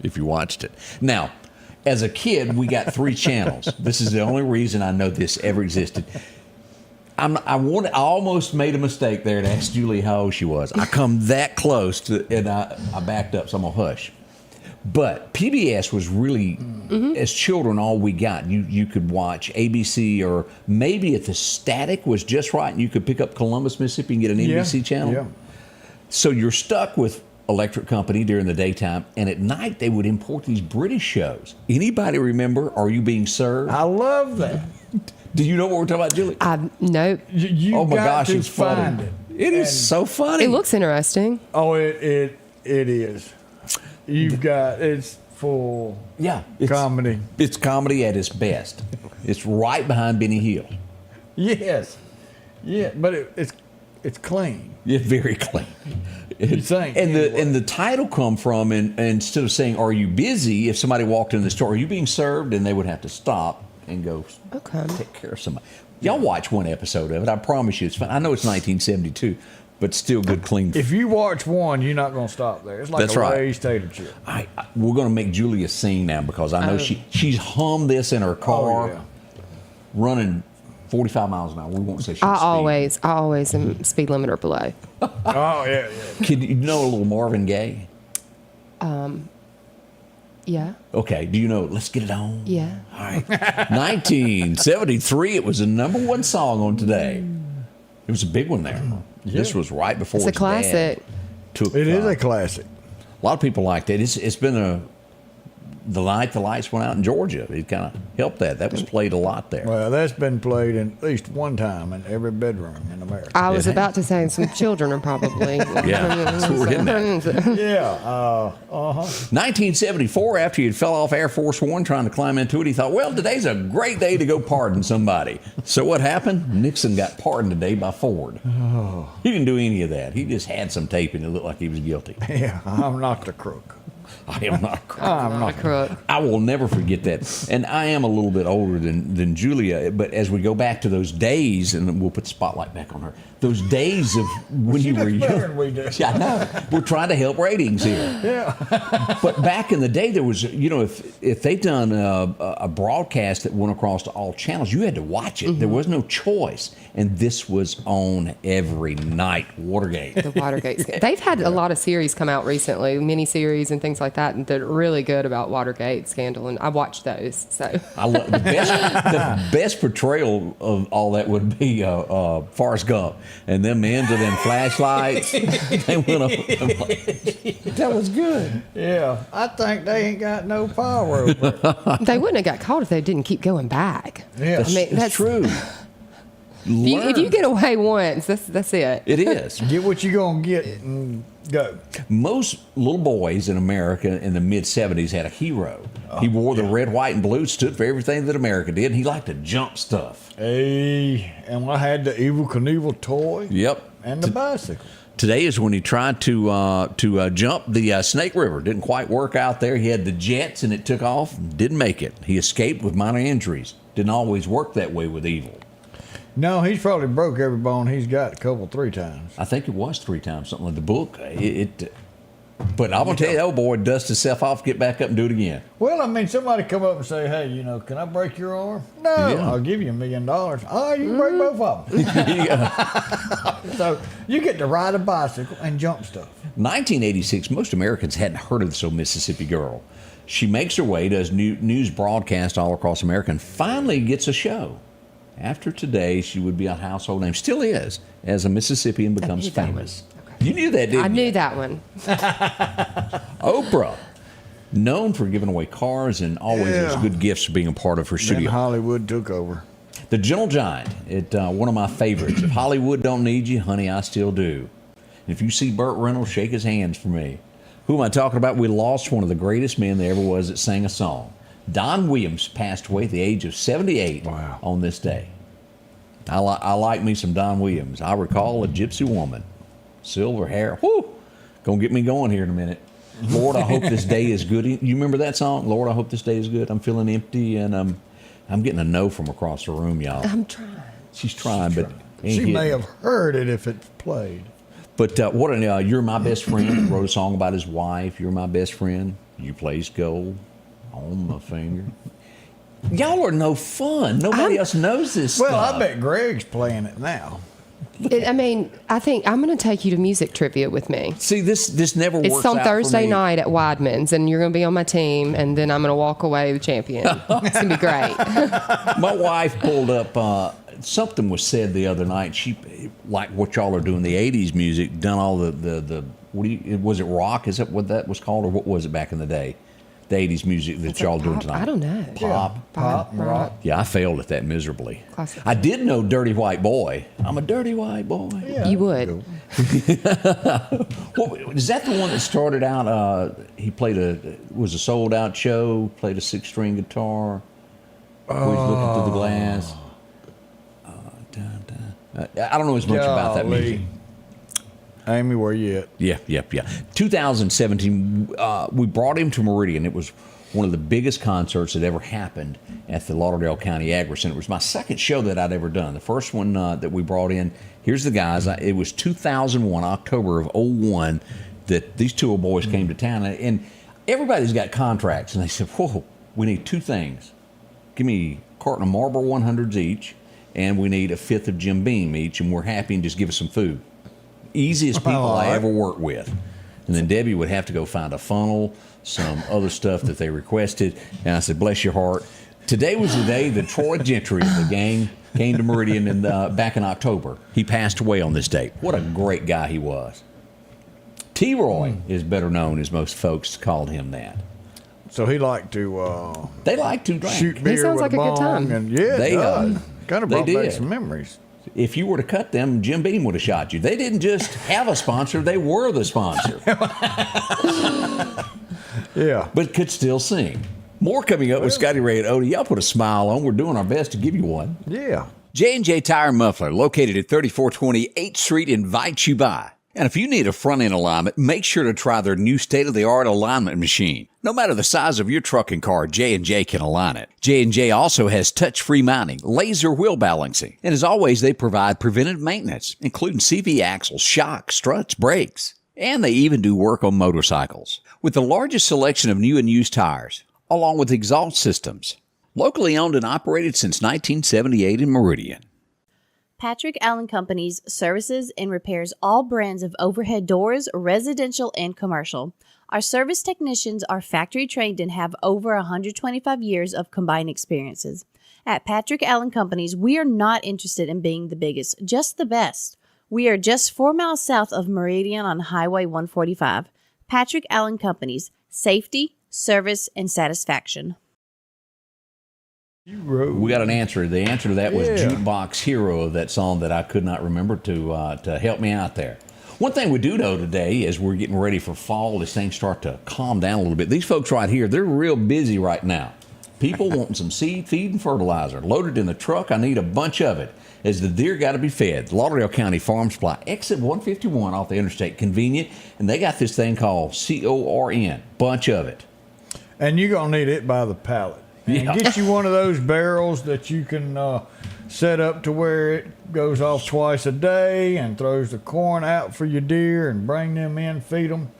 if you watched it. Now, as a kid, we got 3 channels. This is the only reason I know this ever existed. I almost made a mistake there and asked Julie how old she was. I come that close to, and I backed up, so I'm going to hush. But PBS was really, as children, all we got. You could watch ABC, or maybe if the static was just right and you could pick up Columbus, Mississippi and get an NBC channel. Yeah. So you're stuck with Electric Company during the daytime, and at night they would import these British shows. Anybody remember Are You Being Served? I love that. Do you know what we're talking about, Julie? Nope. You Oh my got gosh, to it's find funny. it. It is so funny. It looks interesting. Oh, it is. It's full yeah, comedy. It's comedy at its best. It's right behind Benny Hill. Yes. Yeah, but it's clean. It's very clean. You think, and anyway. the title come from, and instead of saying "Are you busy?" if somebody walked in the store, "Are you being served?" and they would have to stop and go take care of somebody. Y'all watch one episode of it. I promise you, it's fun. I know it's 1972, but still good, clean. If you watch one, you're not going to stop there. It's like That's a right. raised tater chip. We're going to make Julia sing now because I know she's hummed this in her car, running 45 miles an hour. We won't say she's I always am speed limit or below. Oh, yeah. Kid, you know a little Marvin Gaye? Yeah. Okay. Do you know Let's Get It On? Yeah. All right. 1973, it was the #1 song on Today. It was a big one there. This was right before It's a its classic. dad took, It is a classic. a lot of people liked it. It's been the night the lights went out in Georgia. It kind of helped that. That was played a lot there. Well, that's been played at least one time in every bedroom in America. I was It about to say some children are probably. Yeah, that's what we're getting at. Yeah. 1974, after he fell off Air Force One trying to climb into it, he thought, well, today's a great day to go pardon somebody. So what happened? Nixon got pardoned today by Ford. Oh. He didn't do any of that. He just had some tape and it looked like he was guilty. Yeah, I'm not the crook. I am not a crook. I'm not a crook. I will never forget that. And I am a little bit older than Julia, but as we go back to those days, and we'll put the spotlight back on her, those days of when you were does better young. than we do. Yeah, I know. We're trying to help ratings here. Yeah. But back in the day, there was, if they'd done a broadcast that went across to all channels, you had to watch it. There was no choice. And this was on every night, Watergate. The Watergate scandal. They've had a lot of series come out recently, mini-series and things like that, and they're really good about Watergate scandal, and I watched those. So I love the best portrayal of all that would be Forrest Gump and them ends of them flashlights. They went up. That was good. Yeah. I think they ain't got no power over it. they wouldn't have got caught if they didn't keep going back. Yeah. I mean, That's true. If you get away once, that's it. It is. Get what you going to get and go. Most little boys in America in the mid-'70s had a hero. He wore the red, white, and blue, stood for everything that America did. He liked to jump stuff. Hey, and I had the Evel Knievel toy. Yep. And the bicycle. Today is when he tried to jump the Snake River. Didn't quite work out there. He had the jets and it took off. Didn't make it. He escaped with minor injuries. Didn't always work that way with Evel. No, he's probably broke every bone he's got a couple, 3 times. I think it was 3 times, something like the book. But I'm going to tell you, old boy, dust himself off, get back up and do it again. Well, I mean, somebody come up and say, hey, can I break your arm? No, Yeah. I'll give you $1 million. Oh, you can break both of them. So you get to ride a bicycle and jump stuff. 1986, most Americans hadn't heard of this old Mississippi girl. She makes her way, does news broadcasts all across America, and finally gets a show. After today, she would be a household name, still is, as a Mississippian becomes famous. You knew that, didn't you? I knew that one. Oprah, known for giving away cars and always has good gifts for being a part of her Then studio. Hollywood took over. The Gentle Giant, one of my favorites. If Hollywood don't need you, honey, I still do. And if you see Burt Reynolds, shake his hands for me. Who am I talking about? We lost one of the greatest men there ever was that sang a song. Don Williams passed away at the age of 78 on this day. I like me some Don Williams. I recall a gypsy woman. Silver hair. Whoo! Gonna get me going here in a minute. Lord, I hope this day is good. You remember that song? Lord, I hope this day is good. I'm feeling empty, and I'm getting a no from across the room, y'all. I'm trying. She's trying, but ain't She hitting. may have heard it if it's played. But You're My Best Friend wrote a song about his wife. You're my best friend. You place gold on my finger. Y'all are no fun. Nobody else knows this Well, stuff. I bet Greg's playing it now. I think I'm going to take you to music trivia with me. See, this never works It's on out for Thursday me. night at Weidman's, and you're going to be on my team, and then I'm going to walk away the champion. It's going to be great. My wife pulled up, something was said the other night. She, like what y'all are doing, the 80s music, done all was it rock? Is that what that was called? Or what was it back in the day? The 80s music that y'all doing tonight. I don't know. Pop. and rock. Yeah, I failed at that miserably. Classic. I did know Dirty White Boy. I'm a dirty white boy. Yeah, You would. Well, is that the one that started out, he was a sold out show, played a 6-string guitar, always looking through the glass. I don't know as much about that Golly. music. Amy, where you at? Yeah. 2017, we brought him to Meridian. It was one of the biggest concerts that ever happened at the Lauderdale County Agri Center. It was my second show that I'd ever done. The first one that we brought in, here's the guys. It was 2001, October of 01, that these two old boys came to town. And everybody's got contracts. And they said, whoa, we need 2 things. Give me a carton of Marlboro 100s each, and we need a 5th of Jim Beam each, and we're happy, and just give us some food. Easiest people I ever worked with. And then Debbie would have to go find a funnel, some other stuff that they requested. And I said, bless your heart. Today was the day that Troy Gentry of the gang came to Meridian back in October. He passed away on this date. What a great guy he was. T-Roy is better known, as most folks called him that. So he liked to They like to drink. shoot beer sounds with like a good bong, time. and yeah, They, kind of they brought back did. some memories. If you were to cut them, Jim Beam would have shot you. They didn't just have a sponsor, they were the sponsor. Yeah. But could still sing. More coming up with Scotty Ray and Odie. Y'all put a smile on. We're doing our best to give you one. Yeah. J&J Tire and Muffler, located at 3420 8th Street, invites you by. And if you need a front-end alignment, make sure to try their new state-of-the-art alignment machine. No matter the size of your truck and car, J&J can align it. J&J also has touch-free mounting, laser wheel balancing, and as always, they provide preventive maintenance, including CV axles, shocks, struts, brakes. And they even do work on motorcycles. With the largest selection of new and used tires, along with exhaust systems. Locally owned and operated since 1978 in Meridian. Patrick Allen Companies services and repairs all brands of overhead doors, residential and commercial. Our service technicians are factory trained and have over 125 years of combined experiences. At Patrick Allen Companies, we are not interested in being the biggest, just the best. We are just 4 miles south of Meridian on Highway 145. Patrick Allen Companies, safety, service, and satisfaction. We got an answer. The answer to that was Yeah. Jukebox Hero of that song that I could not remember to help me out there. One thing we do know today as we're getting ready for fall, as things start to calm down a little bit. These folks right here, they're real busy right now. People wanting some seed, feed, and fertilizer. Loaded in the truck, I need a bunch of it. As the deer got to be fed. Lauderdale County Farm Supply, exit 151 off the interstate, convenient. And they got this thing called CORN, bunch of it. And you're going to need it by the pallet. And Yeah. get you one of those barrels that you can set up to where it goes off twice a day and throws the corn out for your deer and bring them in, feed them.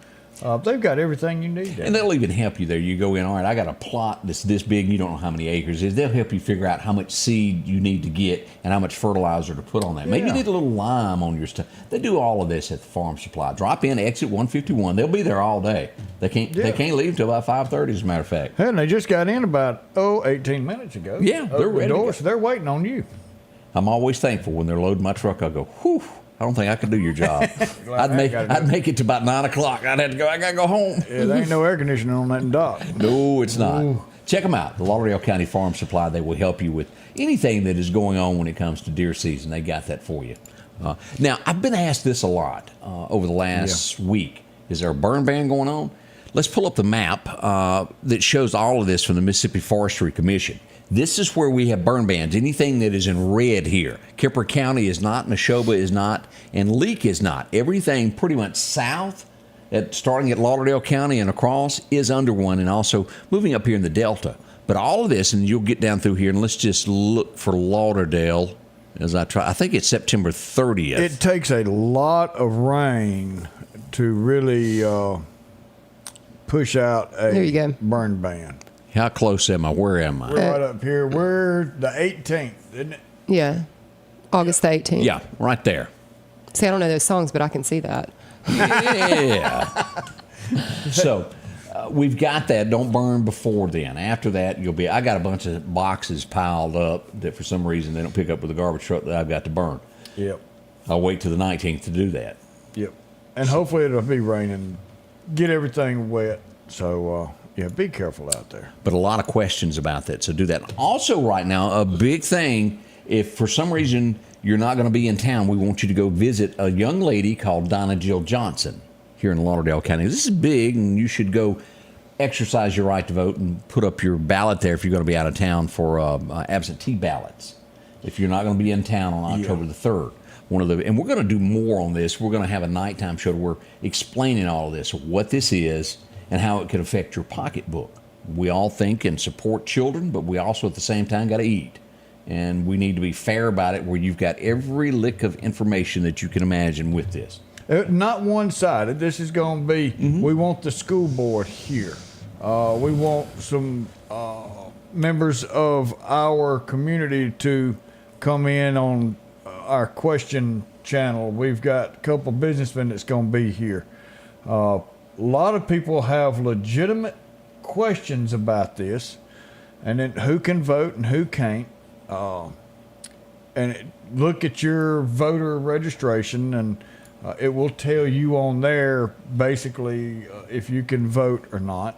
They've got everything you need there. And they'll even help you there. You go in, all right, I got a plot that's this big, and you don't know how many acres it is. They'll help you figure out how much seed you need to get and how much fertilizer to put on that. Maybe you need a little lime on your stuff. They do all of this at the farm supply. Drop in, exit 151. They'll be there all day. They can't leave until about 5:30, as a matter of fact. Hell, and they just got in about 18 minutes ago. Yeah, they're ready to go. So they're waiting on you. I'm always thankful when they're loading my truck. I go, whew, I don't think I can do your job. I'd make it to about 9 o'clock. I'd have to go. I got to go home. Yeah, there ain't no air conditioning on that dock. No, it's not. Ooh. Check them out, the Lauderdale County Farm Supply. They will help you with anything that is going on when it comes to deer season. They got that for you. Now, I've been asked this a lot over the last week. Is there a burn ban going on? Let's pull up the map that shows all of this from the Mississippi Forestry Commission. This is where we have burn bans. Anything that is in red here. Kemper County is not, Neshoba is not, and Leake is not. Everything pretty much south, starting at Lauderdale County and across, is under one, and also moving up here in the Delta. But all of this, and you'll get down through here, and let's just look for Lauderdale as I try. I think it's September 30th. It takes a lot of rain to really push out There you go. a burn ban. How close am I? Where am I? We're right up here. We're the 18th, isn't it? Yeah. August the 18th. Yeah, right there. See, I don't know those songs, but I can see that. Yeah. So we've got that. Don't burn before then. After that, you'll be. I got a bunch of boxes piled up that for some reason they don't pick up with the garbage truck that I've got to burn. Yep. I'll wait till the 19th to do that. Yep. And hopefully it'll be raining, get everything wet. So, yeah, be careful out there. But a lot of questions about that, so do that. Also, right now, a big thing, if for some reason you're not going to be in town, we want you to go visit a young lady called Donna Jill Johnson here in Lauderdale County. This is big, and you should go exercise your right to vote and put up your ballot there if you're going to be out of town for absentee ballots. If you're not going to be in town on October the 3rd. And we're going to do more on this. We're going to have a nighttime show where we're explaining all of this, what this is, and how it could affect your pocketbook. We all think and support children, but we also at the same time got to eat. And we need to be fair about it, where you've got every lick of information that you can imagine with this. Not one-sided. This is going to be, we want the school board here. We want some members of our community to come in on our question channel. We've got a couple businessmen that's going to be here. A lot of people have legitimate questions about this, and then who can vote and who can't. Look at your voter registration, and it will tell you on there basically if you can vote or not.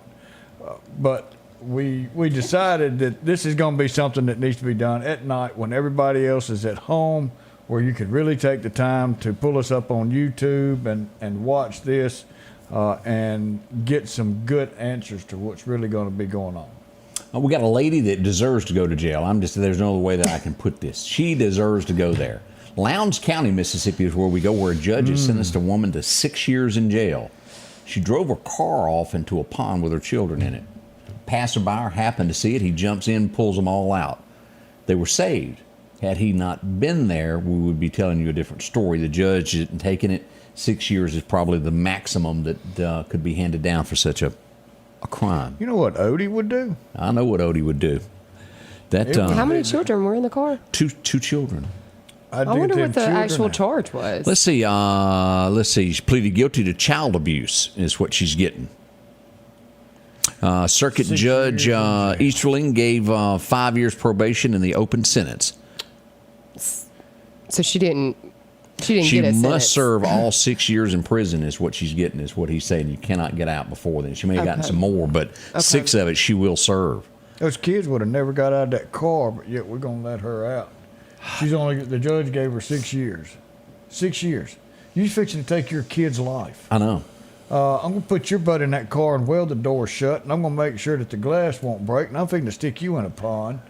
But we decided that this is going to be something that needs to be done at night when everybody else is at home, where you could really take the time to pull us up on YouTube and watch this and get some good answers to what's really going to be going on. We got a lady that deserves to go to jail. There's no other way that I can put this. She deserves to go there. Lowndes County, Mississippi is where we go, where a judge has sentenced a woman to 6 years in jail. She drove her car off into a pond with her children in it. Passerby happened to see it. He jumps in, pulls them all out. They were saved. Had he not been there, we would be telling you a different story. The judge isn't taking it. 6 years is probably the maximum that could be handed down for such a crime. You know what Odie would do? I know what Odie would do. How many children were in the car? Two children. I wonder what the actual charge was. Let's see. She pleaded guilty to child abuse is what she's getting. Circuit Judge Easterling gave 5 years probation in the open sentence. So she didn't get a She sentence. must serve all 6 years in prison is what she's getting, is what he's saying. You cannot get out before then. She may have gotten some more, but 6 of it she will serve. Those kids would have never got out of that car, but yet we're going to let her out. The judge gave her 6 years. 6 years. You're fixing to take your kid's life. I know. I'm going to put your butt in that car and weld the door shut, and I'm going to make sure that the glass won't break, and I'm fixing to stick you in a pond.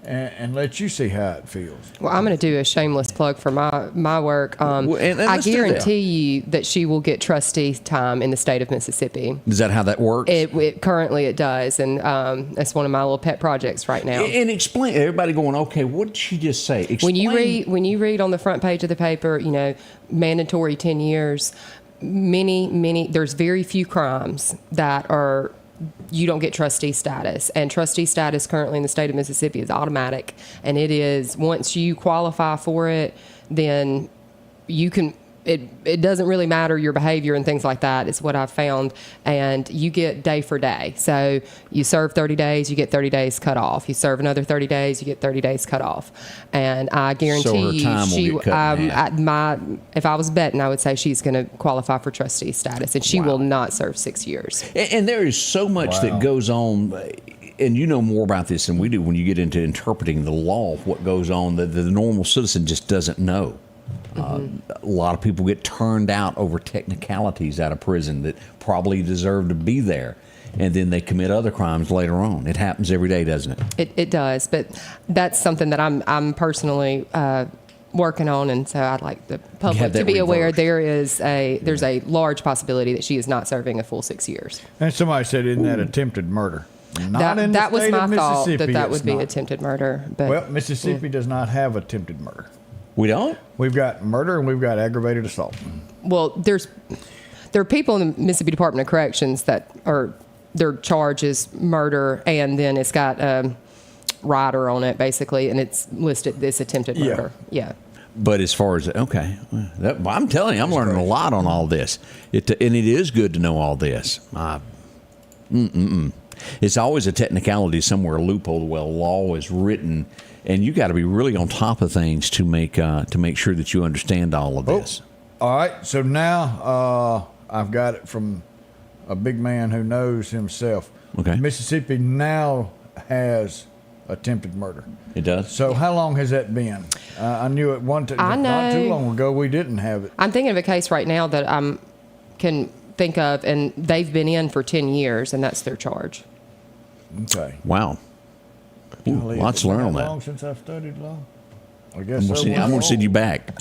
and let you see how it feels. Well, I'm going to do a shameless plug for my work. and I let's do that. guarantee you that she will get trustee time in the state of Mississippi. Is that how that works? Currently it does, and that's one of my little pet projects right now. And explain, everybody going, okay, what did she just say? Explain. When you read on the front page of the paper, mandatory 10 years, there's very few crimes that are, you don't get trustee status. And trustee status currently in the state of Mississippi is automatic. And it is, once you qualify for it, then you can, it doesn't really matter your behavior and things like that, is what I've found. And you get day for day. So you serve 30 days, you get 30 days cut off. You serve another 30 days, you get 30 days cut off. And I guarantee if I was betting, I would say she's going to qualify for trustee status, and she will not serve 6 years. And there is so much that goes on, and you know more about this than we do when you get into interpreting the law, what goes on that the normal citizen just doesn't know. A lot of people get turned out over technicalities out of prison that probably deserve to be there, and then they commit other crimes later on. It happens every day, doesn't it? It does, but that's something that I'm personally working on, and so I'd like the public to be aware there's a large possibility that she is not serving a full 6 years. And somebody said, "Isn't that attempted murder?" That was my thought, that would be not. Attempted murder. But Well, Mississippi does not have attempted murder. We don't? We've got murder and we've got aggravated assault. Well, there are people in the Mississippi Department of Corrections that are, their charge is murder, and then it's got a rider on it, basically, and it's listed this attempted murder. Yeah. But as far as, I'm telling you, I'm learning a lot on all this. And it is good to know all this. It's always a technicality somewhere, a loophole. Well, law is written, and you got to be really on top of things to make sure that you understand all of this. All right, so now I've got it from a big man who knows himself. Okay. Mississippi now has attempted murder. It does? So how long has that been? I knew it not too long ago we didn't have it. I'm thinking of a case right now that I can think of, and they've been in for 10 years, and that's their charge. Okay. Wow. Lots to learn on that. Long since I've studied law? I guess I'm going to send you back.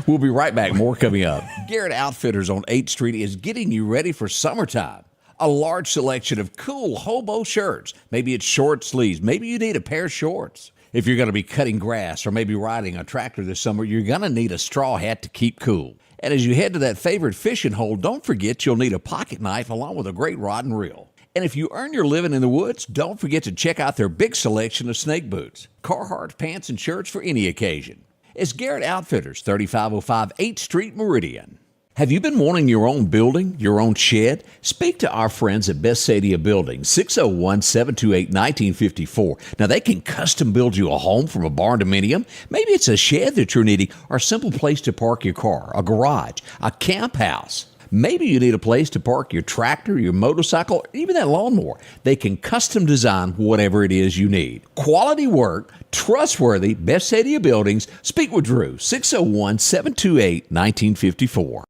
We'll be right back. More coming up. Garrett Outfitters on 8th Street is getting you ready for summertime. A large selection of cool hobo shirts. Maybe it's short sleeves. Maybe you need a pair of shorts. If you're going to be cutting grass or maybe riding a tractor this summer, you're going to need a straw hat to keep cool. And as you head to that favorite fishing hole, don't forget you'll need a pocket knife along with a great rod and reel. And if you earn your living in the woods, don't forget to check out their big selection of snake boots, Carhartt pants, and shirts for any occasion. It's Garrett Outfitters, 3505 8th Street, Meridian. Have you been wanting your own building, your own shed? Speak to our friends at Best Sadia Building, 601-728-1954. Now, they can custom build you a home from a barn dominium. Maybe it's a shed that you're needing, or a simple place to park your car, a garage, a camp house. Maybe you need a place to park your tractor, your motorcycle, or even that lawnmower. They can custom design whatever it is you need. Quality work, trustworthy, Best Sadia Buildings. Speak with Drew, 601-728-1954.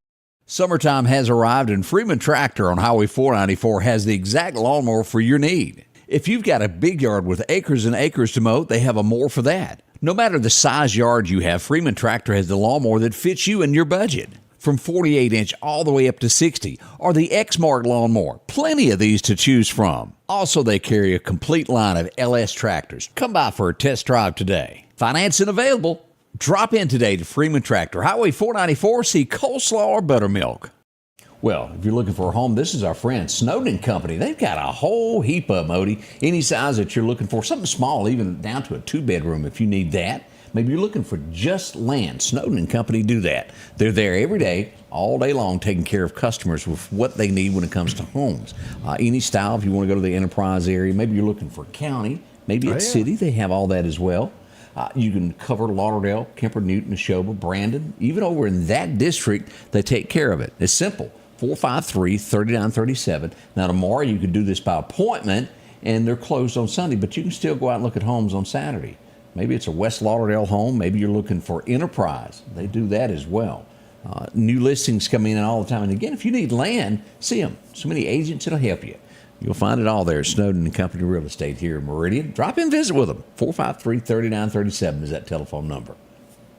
Summertime has arrived, and Freeman Tractor on Highway 494 has the exact lawnmower for your need. If you've got a big yard with acres and acres to mow, they have a mower for that. No matter the size yard you have, Freeman Tractor has the lawnmower that fits you and your budget. From 48-inch all the way up to 60, or the X-Mark lawnmower. Plenty of these to choose from. Also, they carry a complete line of LS tractors. Come by for a test drive today. Financing available. Drop in today to Freeman Tractor, Highway 494, see coleslaw or buttermilk. Well, if you're looking for a home, this is our friend Snowden Company. They've got a whole heap of them, Odie. Any size that you're looking for, something small, even down to a 2-bedroom if you need that. Maybe you're looking for just land. Snowden Company do that. They're there every day, all day long, taking care of customers with what they need when it comes to homes. Any style, if you want to go to the enterprise area, maybe you're looking for county, maybe it's city, they have all that as well. You can cover Lauderdale, Kemper, Newton, Neshoba, Brandon. Even over in that district, they take care of it. It's simple, 453-3937. Now, tomorrow you can do this by appointment, and they're closed on Sunday, but you can still go out and look at homes on Saturday. Maybe it's a West Lauderdale home. Maybe you're looking for enterprise. They do that as well. New listings come in all the time. And again, if you need land, see them. So many agents that'll help you. You'll find it all there. Snowden and Company Real Estate here in Meridian. Drop in and visit with them. 453-3937 is that telephone number.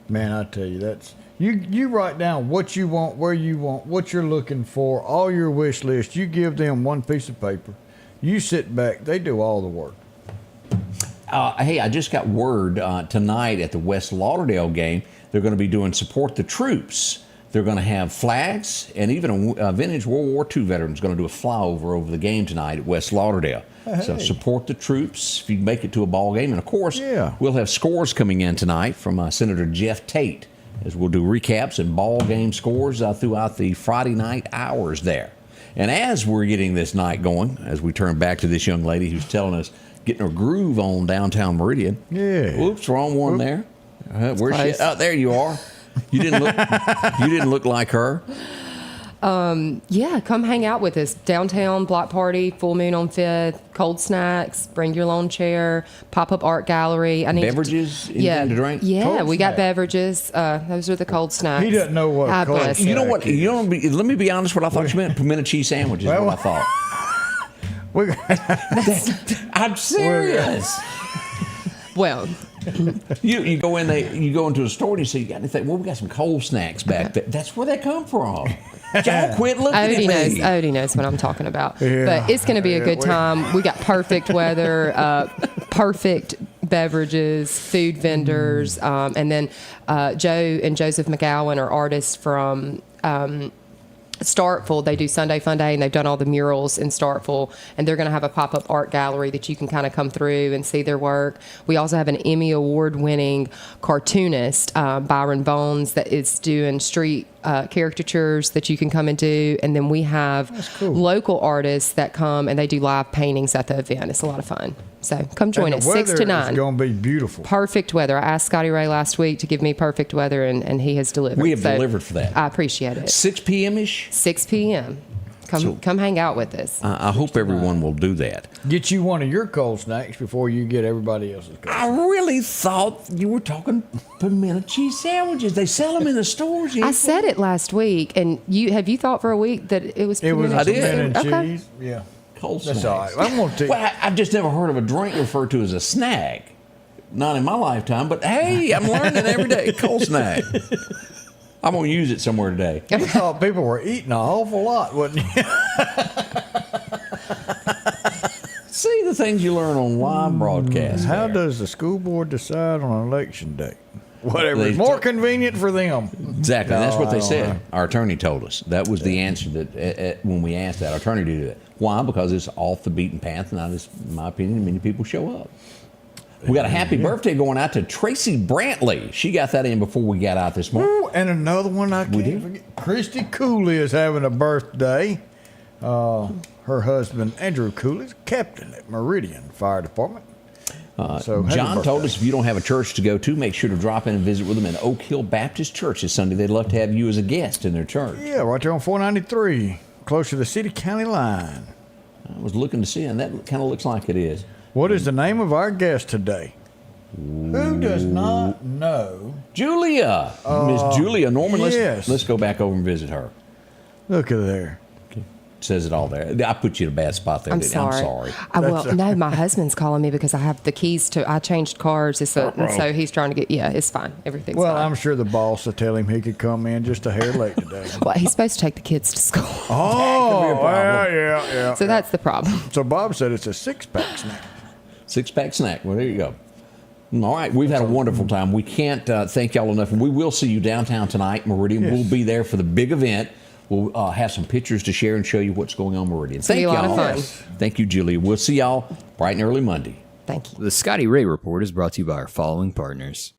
Man, I tell you, that's you write down what you want, where you want, what you're looking for, all your wish list. You give them one piece of paper. You sit back. They do all the work. Hey, I just got word tonight at the West Lauderdale game, they're going to be doing Support the Troops. They're going to have flags, and even a vintage World War II veteran is going to do a flyover over the game tonight at West Lauderdale. Hey. So support the troops if you make it to a ball game. And, of course, Yeah. we'll have scores coming in tonight from Senator Jeff Tate, as we'll do recaps and ball game scores throughout the Friday night hours there. And as we're getting this night going, as we turn back to this young lady who's telling us, getting her groove on downtown Meridian. Yeah. Oops, wrong one there. Where's she? close. Oh, there you are. You didn't look. You didn't look like her. Yeah, come hang out with us. Downtown block party, full moon on 5th, cold snacks, bring your lawn chair, pop-up art gallery. I need Beverages, anything to drink? Yeah, Cold we got snack. beverages. Those are the cold snacks. He doesn't know what God cold bless snack You know what? is. You know. Let me be honest. What I thought you meant pimento cheese sandwiches. Is Well, what I thought. We- I'm serious. Well, You go in there. You go into a store and you say, "You got anything?" Well, we got some cold snacks back there. That's where they come from. Y'all quit looking at me. Odie knows what I'm talking about. Yeah. But it's going to be a good we- time. We got perfect weather, perfect beverages, food vendors, and then Joe and Joseph McGowan are artists from Starkville. They do Sunday Fun Day, and they've done all the murals in Starkville, and they're going to have a pop-up art gallery that you can kind of come through and see their work. We also have an Emmy Award-winning cartoonist, Byron Bones, that is doing street caricatures that you can come and do, and then we have local artists that come and they do live paintings at the event. It's a lot of fun. So come join us, 6 to 9. It's going to be beautiful. Perfect weather. I asked Scotty Ray last week to give me perfect weather, and he has delivered. We have So delivered for that. I appreciate it. 6 p.m. ish. 6 p.m. Come hang out with us. I hope everyone will do that. Get you one of your cold snacks before you get everybody else's cold I really thought you were talking pimento cheese sandwiches. They sell them in the stores. I said it last week, and have you thought for a week that it was It was pimento I did. cheese? pimento Okay. cheese. Yeah. Cold That's snacks. all right. I'm going to tell you. Well, I've just never heard of a drink referred to as a snack. Not in my lifetime, but hey, I'm learning every day. Cold snack. I'm going to use it somewhere today. You thought people were eating an awful lot, wouldn't you? See the things you learn on live broadcast. How there. does the school board decide on election day? Whatever. They It's more t- convenient for them. Exactly. That's what No, they I don't said. know. Our attorney told us. That was the answer that when we asked that. Our attorney did it. Why? Because it's off the beaten path, and in my opinion, many people show up. We got a happy birthday going out to Tracy Brantley. She got that in before we got out this morning. Ooh, and another one I can't did? forget. Christy Cooley is having a birthday. Her husband, Andrew Cooley, is captain at Meridian Fire Department. So happy John told birthday. us if you don't have a church to go to, make sure to drop in and visit with them at Oak Hill Baptist Church this Sunday. They'd love to have you as a guest in their church. Yeah, right there on 493, close to the city-county line. I was looking to see, and that kind of looks like it is. What is the name of our guest today? Who does not know? Julia, Miss Julia Norman. yes. Let's go back over and visit her. Look at there. Says it all there. I put you in a bad spot there. I'm didn't I? sorry. I'm sorry. Well, no, my husband's calling me because I have the keys to. I changed cars, and so he's trying to get. Yeah, it's fine. Everything's Well, fine. I'm sure the boss will tell him he could come in just a hair late today. Well, he's supposed to take the kids to school, Oh, problem. well, yeah. so that's the problem. So Bob said it's a six-pack snack. 6-pack snack. Well, there you go. All right, we've had a wonderful time. We can't thank y'all enough. We will see you downtown tonight, Meridian. Yes. We'll be there for the big event. We'll have some pictures to share and show you what's going on, Meridian. gonna be Thank a lot of y'all. fun. Thank you, Julia. We'll see y'all bright and early Monday. Thank you. The Scotty Ray Report is brought to you by our following partners.